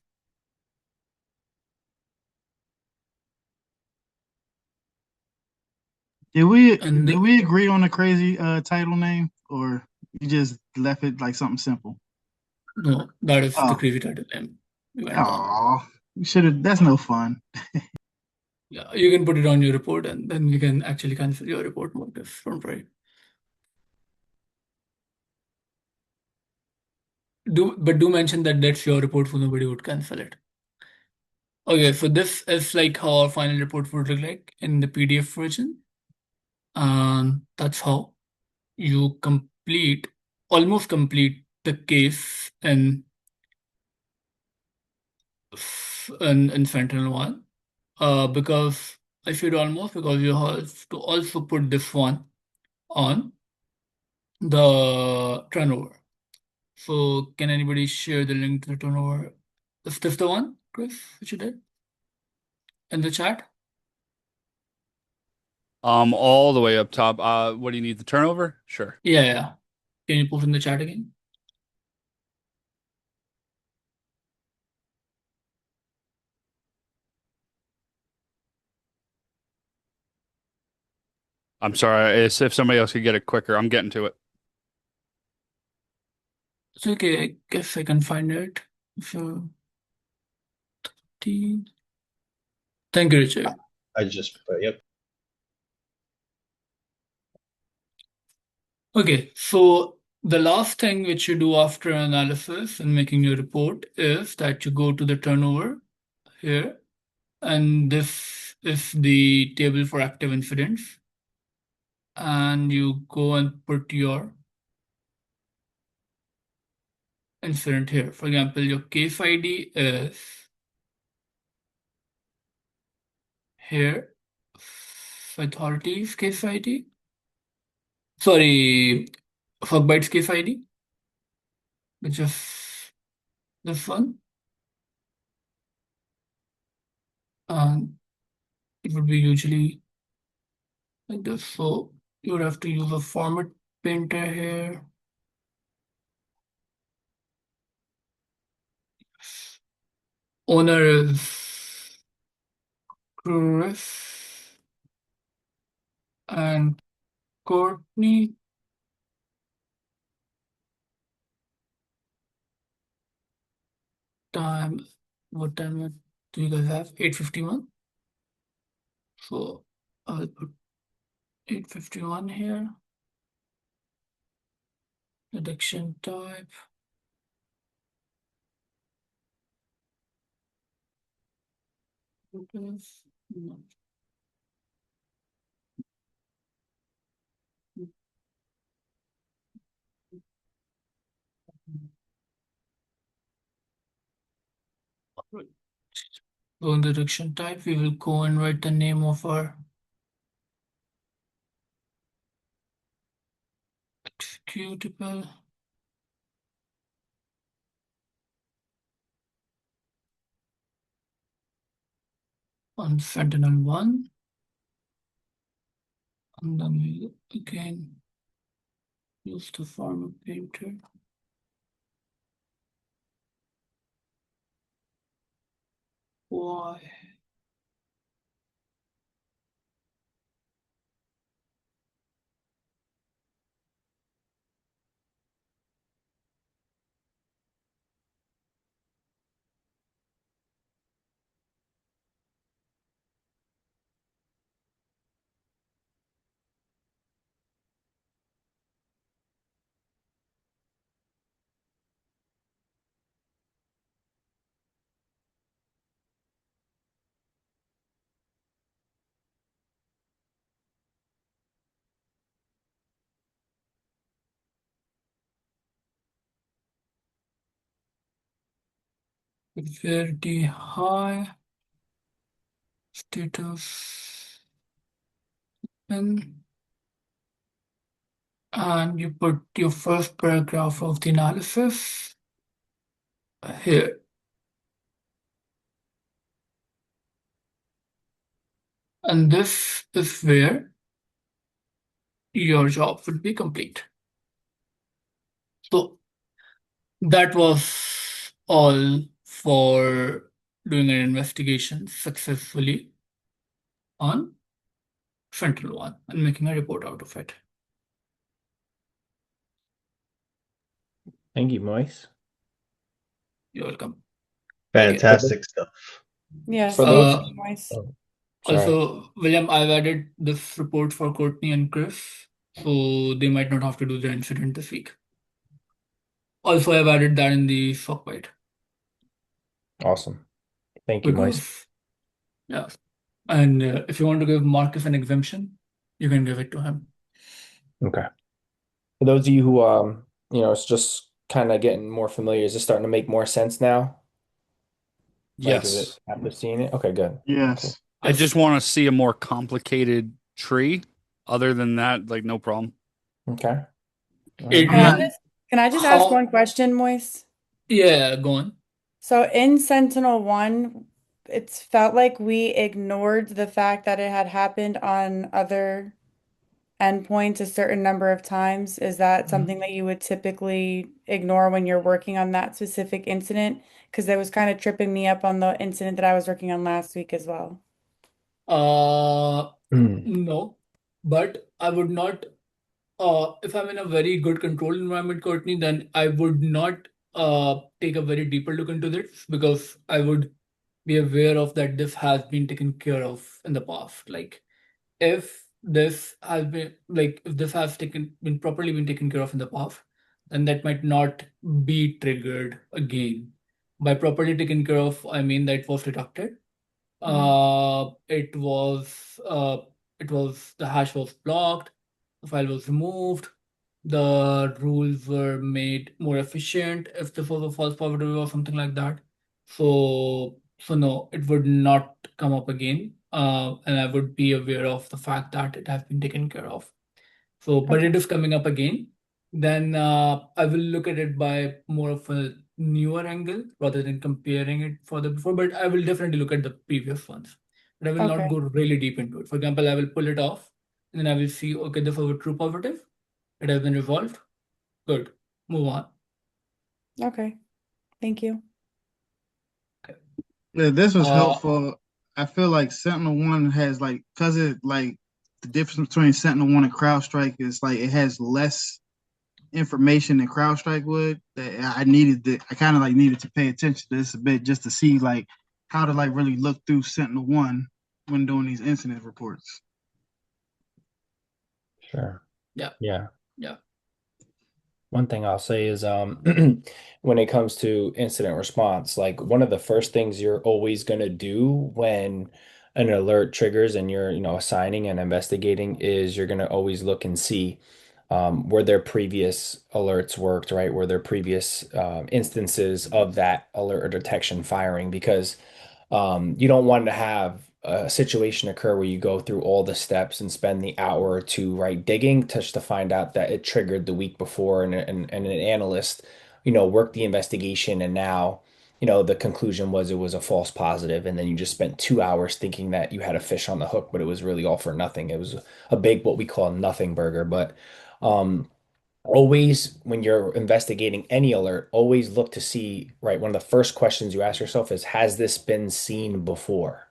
Did we And agree on a crazy title name, or you just left it like something simple? no, that is the Oh, crazy title name we went on. oh, you should have. That's no fun. Yeah, you can put it on your report and then we can actually cancel your report, Marcus. Don't worry. do mention that that's your report, so nobody would cancel it. Okay, so this is like how our final report would look like in the PDF version. And that's how you almost complete the case in SentinelOne. Because I said almost because you have to also put this one on the turnover. So can anybody share the link to the turnover? Is this the one, Chris, which you did in the chat? All the way up top. What do you need? The turnover? Sure. Yeah, yeah. Can you post in the chat again? I'm sorry. If somebody else could get it quicker, I'm getting to it. It's okay. I guess I can find it. So, thank you, Richard. I just put, yep. Okay, so the last thing which you do after analysis and making your report is that you go to the turnover here, and this is the table for active incidents, and you go and put your incident here. For example, your case ID is here, authorities case ID. Sorry, Hugbyte's case ID, which is this one. And it would be usually like this. So you would have to use a format painter here. Owner is Chris and Courtney. Time, what time do you guys have? 8:51. So I'll put 8:51 here. Detection type. No. So in the detection type, we will go and write the name of our executable. On SentinelOne, and then we again use the format painter. Why? Severity high, status and you put your first paragraph of the analysis here. And this is where your job would be complete. So that was all for doing an investigation successfully on SentinelOne and making a report out of it. Thank you, Moise. You're welcome. Fantastic stuff. Yes, For thank those, you, Moise. oh, sorry. Also, William, I've added this report for Courtney and Chris, so they might not have to do the incident this week. Also, I've added that in the sock bite Awesome. Thank you, Moise. because, yeah. And if you want to give Marcus an exemption, you can give it to him. Okay. For those of you who it's just kind of getting more familiar, is this starting to make more sense now? Like, is it Yes. after seeing it? Okay, good. Cool. Yes. I just want to see a more complicated tree. Other than that, like no problem. Okay. All right. Adrian, Can I just ask how? one question, Moise? Yeah, go on. So in SentinelOne, it's felt like we ignored the fact that it had happened on other endpoints a certain number of times. Is that something that you would typically ignore when you're working on that specific incident? Because it was kind of tripping me up on the incident that I was working on last week as well. No, but I would not. If I'm in a very good controlled environment, Courtney, then I would not take a very deeper look into this because I would be aware of that this has been taken care of in the past. Like if this has been like if this has been properly been taken care of in the past, then that might not be triggered again. By properly taken care of, I mean that it was detected. Uh, it was uh, it was the hash was blocked, the file was removed, the rules were made more efficient if this was a false positive or something like that. So no, it would not come up again. And I would be aware of the fact that it has been taken care of. So, but Okay. it is coming up again. Then I will look at it by more of a newer angle rather than comparing it further before. But I will definitely look at the previous ones. But I will not Okay. go really deep into it. For example, I will pull it off and then I will see, okay, this was a true positive. It has been resolved. Good. Move on. Okay. Thank you. Yeah, this was Uh, helpful. I feel like SentinelOne has like because it like the difference between SentinelOne and CrowdStrike is like it has less information than CrowdStrike would. That I needed to I kind of like needed to pay attention to this a bit just to see like how to like really look through SentinelOne when doing these incident reports. Sure. yeah. Yeah. Yeah. One thing I'll say is when it comes to incident response, like one of the first things you're always going to do when an alert triggers and you're, assigning and investigating is you're going to always look and see were there previous alerts worked, right? Were there previous instances of that alert or detection firing? Because you don't want to have a situation occur where you go through all the steps and spend the hour or two, right, digging just to find out that it triggered the week before and an analyst, worked the investigation and now, the conclusion was it was a false positive. And then you just spent 2 hours thinking that you had a fish on the hook, but it was really all for nothing. It was a big, what we call nothing burger. But um, always when you're investigating any alert, always look to see, right? One of the first questions you ask yourself is, has this been seen before?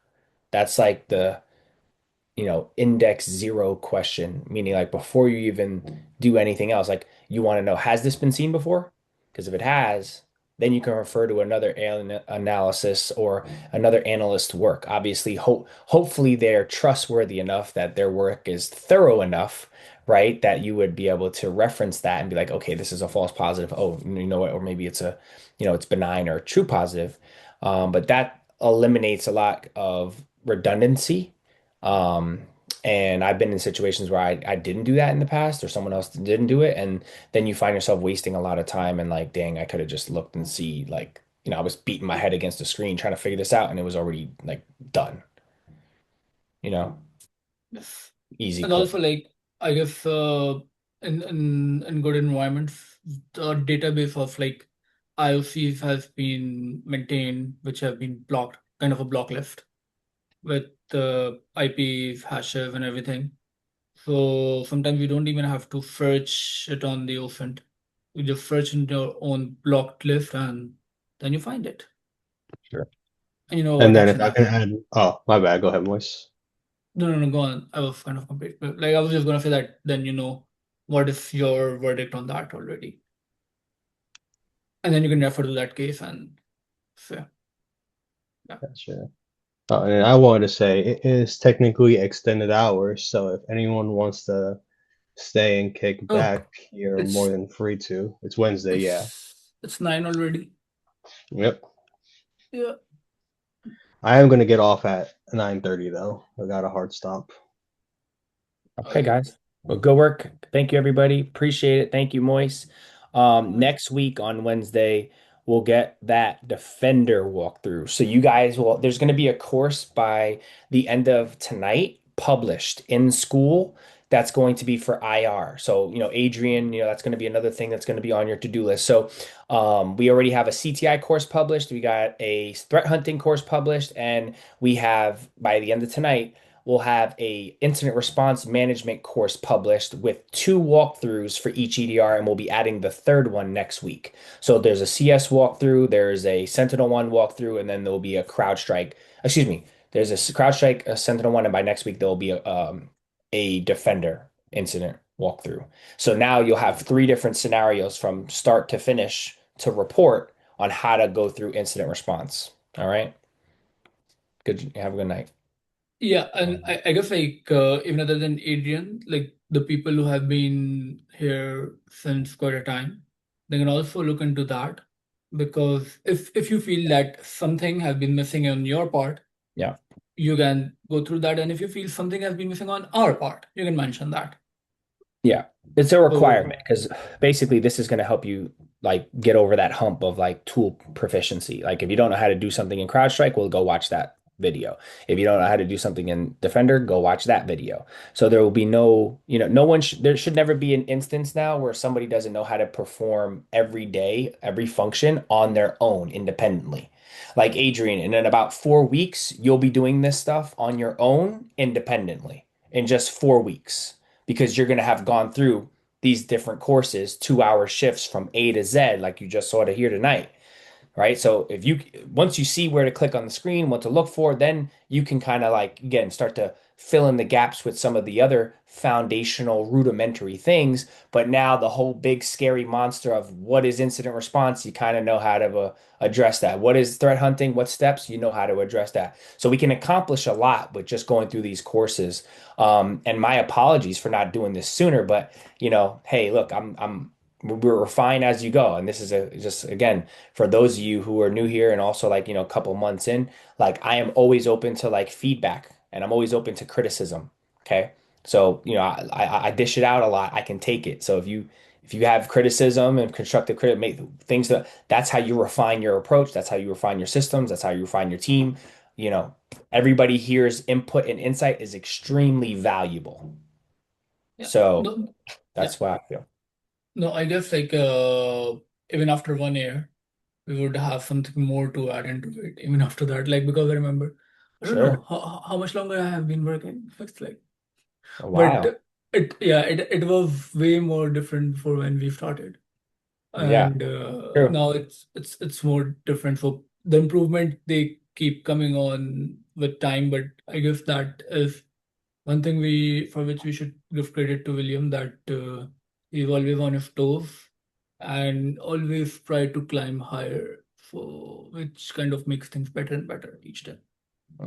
That's like the index zero question, meaning like before you even do anything else, like you want to know, has this been seen before? Because if it has, then you can refer to another analysis or another analyst's work. Obviously, hopefully they're trustworthy enough that their work is thorough enough, right? That you would be able to reference that and be like, okay, this is a false positive. Oh, you know what? Or maybe it's it's benign or true positive. But that eliminates a lot of redundancy um, and I've been in situations where I didn't do that in the past or someone else didn't do it. And then you find yourself wasting a lot of time and like, dang, I could have just looked and see like, I was beating my head against the screen trying to figure this out and it was already like done, you know, Yes. easy And click. also, like, I guess in good environments, the database of like IOCs has been maintained, which have been blocked, kind of a block list with IPs, hashes, and everything. So sometimes you don't even have to search it on the OSINT. You just search in your own blocked list and then you find it. Sure. And you know And what then if action I to can take. add, oh, my bad. Go ahead, Moise. No, go on. I was kind of complete. But like I was just gonna say that then you know what is your verdict on that already. And then you can refer to that case and say, yeah. Gotcha. And I wanted to say it is technically extended hours, so if anyone wants to stay and kick Oh, back, you're more it's than free to. It's Wednesday, yeah. it's It's 9 already. Yep. Yeah. I am gonna get off at 9:30 though. I got a hard stop. Okay, guys. Well, good work. Thank you, everybody. Appreciate it. Thank you, Moise. Next week on Wednesday, we'll get that Defender walkthrough. So you guys will, there's going to be a course by the end of tonight published in school that's going to be for IR. So, Adrian, that's going to be another thing that's going to be on your to-do list. So, we already have a CTI course published. We got a threat hunting course published, and we have by the end of tonight we'll have a incident response management course published with 2 walkthroughs for each EDR, and we'll be adding the third one next week. So there's a CS walkthrough, there's a SentinelOne walkthrough, and then there'll be a CrowdStrike. Excuse me, there's a CrowdStrike, a SentinelOne, and by next week there'll be a Defender incident walkthrough. So now you'll have 3 different scenarios from start to finish to report on how to go through incident response. All right. Good. Have a good night. Yeah, and I guess even other than Adrian, like the people who have been here since quite a time, they can also look into that, because if you feel that something has been missing on your part, Yeah. you can go through that, and if you feel something has been missing on our part, you can mention that. Yeah, it's a So requirement because basically this is going to help you like get over that hump of like tool proficiency. Like if you don't know how to do something in CrowdStrike, well, go watch that video. If you don't know how to do something in Defender, go watch that video. So there will be no, no one there should never be an instance now where somebody doesn't know how to perform every day, every function on their own independently. Like Adrian, and in about 4 weeks, you'll be doing this stuff on your own independently in just 4 weeks because you're going to have gone through these different courses, 2 hour shifts from A to Z, like you just saw to here tonight, right? So if you once you see where to click on the screen, what to look for, then you can kind of like again start to fill in the gaps with some of the other foundational rudimentary things. But now the whole big scary monster of what is incident response, you kind of know how to address that. What is threat hunting? What steps? You know how to address that. So we can accomplish a lot with just going through these courses. And my apologies for not doing this sooner, but hey, look, we're refine as you go. And this is just again for those of you who are new here and also like a couple months in, like I am always open to like feedback and I'm always open to criticism. Okay. So I dish it out a lot. I can take it. So if you have criticism and constructive critic make things that's how you refine your approach, that's how you refine your systems, that's how you refine your team. you know Everybody here's input and insight is extremely valuable. yeah, So no, yeah, that's why I feel. no, I guess even after 1 year, we would have something more to add into it. Even after that, like because I remember, I don't know Sure. how much longer I have been working. It's like, A while. but it was way more different before when we started, Yeah, and true. now it's more different. So the improvement they keep coming on with time, but I guess that is one thing for which we should give credit to William, that he's always on his toes and always try to climb higher, so which kind of makes things better and better each time.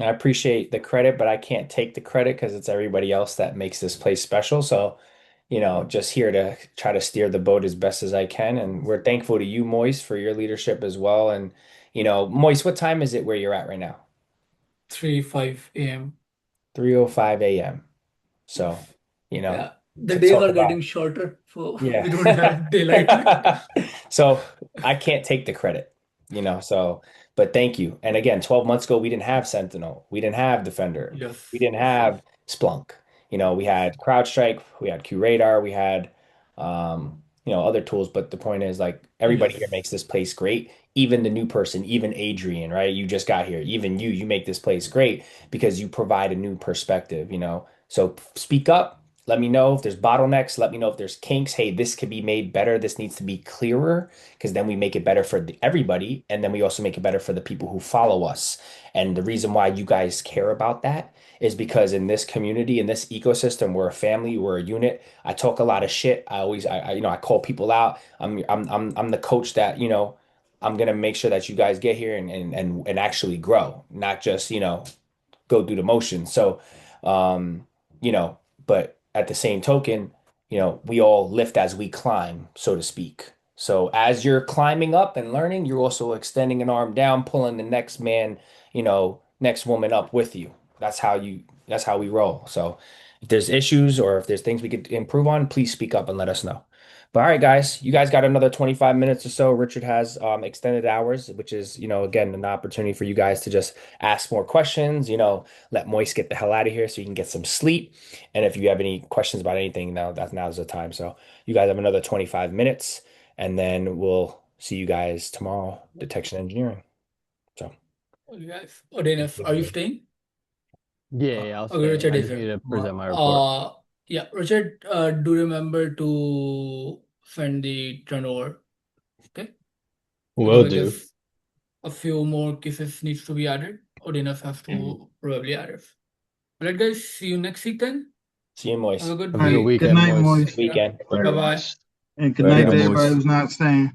I appreciate the credit, but I can't take the credit because it's everybody else that makes this place special. So, just here to try to steer the boat as best as I can. And we're thankful to you, Moise, for your leadership as well. And, Moise, what time is it where you're at right now? 3:05 a.m. 3:05 a.m. So, Yes. you know, Yeah. The to days talk are about. getting shorter, so we don't have daylight night. Yeah. So I can't take the credit, so, but thank you. And again, 12 months ago, we didn't have Sentinel. We didn't have Defender. We Yes, didn't yes, yes. have Splunk. We had CrowdStrike, we had QRadar, we had, other tools. But the point is, like, everybody here Yes. makes this place great. Even the new person, even Adrian, right? You just got here. Even you make this place great because you provide a new perspective. So speak up. Let me know if there's bottlenecks. Let me know if there's kinks. Hey, this could be made better. This needs to be clearer because then we make it better for everybody. And then we also make it better for the people who follow us. And the reason why you guys care about that is because in this community, in this ecosystem, we're a family, we're a unit. I talk a lot of shit. I always, I call people out. I'm the coach that, I'm gonna make sure that you guys get here and actually grow, not just, go through the motions. So, um, you but at the same token, we all lift as we climb, so to speak. So as you're climbing up and learning, you're also extending an arm down, pulling the next man, next woman up with you. That's how we roll. So if there's issues or if there's things we could improve on, please speak up and let us know. But all right, guys, you guys got another 25 minutes or so. Richard has extended hours, which is, again, an opportunity for you guys to just ask more questions, let Moist get the hell out of here so you can get some sleep. And if you have any questions about anything, now's the time. So you guys have another 25 minutes, and then we'll see you guys tomorrow, detection engineering. So, Yes. Odinef, are you staying? Yeah, I'll Okay, stay. Richard I is just need here. to present my report. Yeah, Richard, do remember to send the turnover. Okay? Will Because I do. guess a few more cases needs to be added. Odinef has to probably add it. Alright, guys, see you next week then. see you, Have a Moist. good Have a good week. Good weekend, night, Moist. Moist. Weekend. Very Bye-bye. much. And good Later, night to Moist. everybody who's not staying.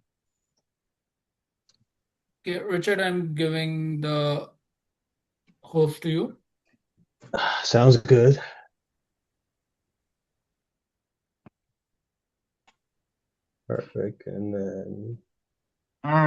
Okay, Richard, I'm giving the host to you. Sounds good. Perfect. And then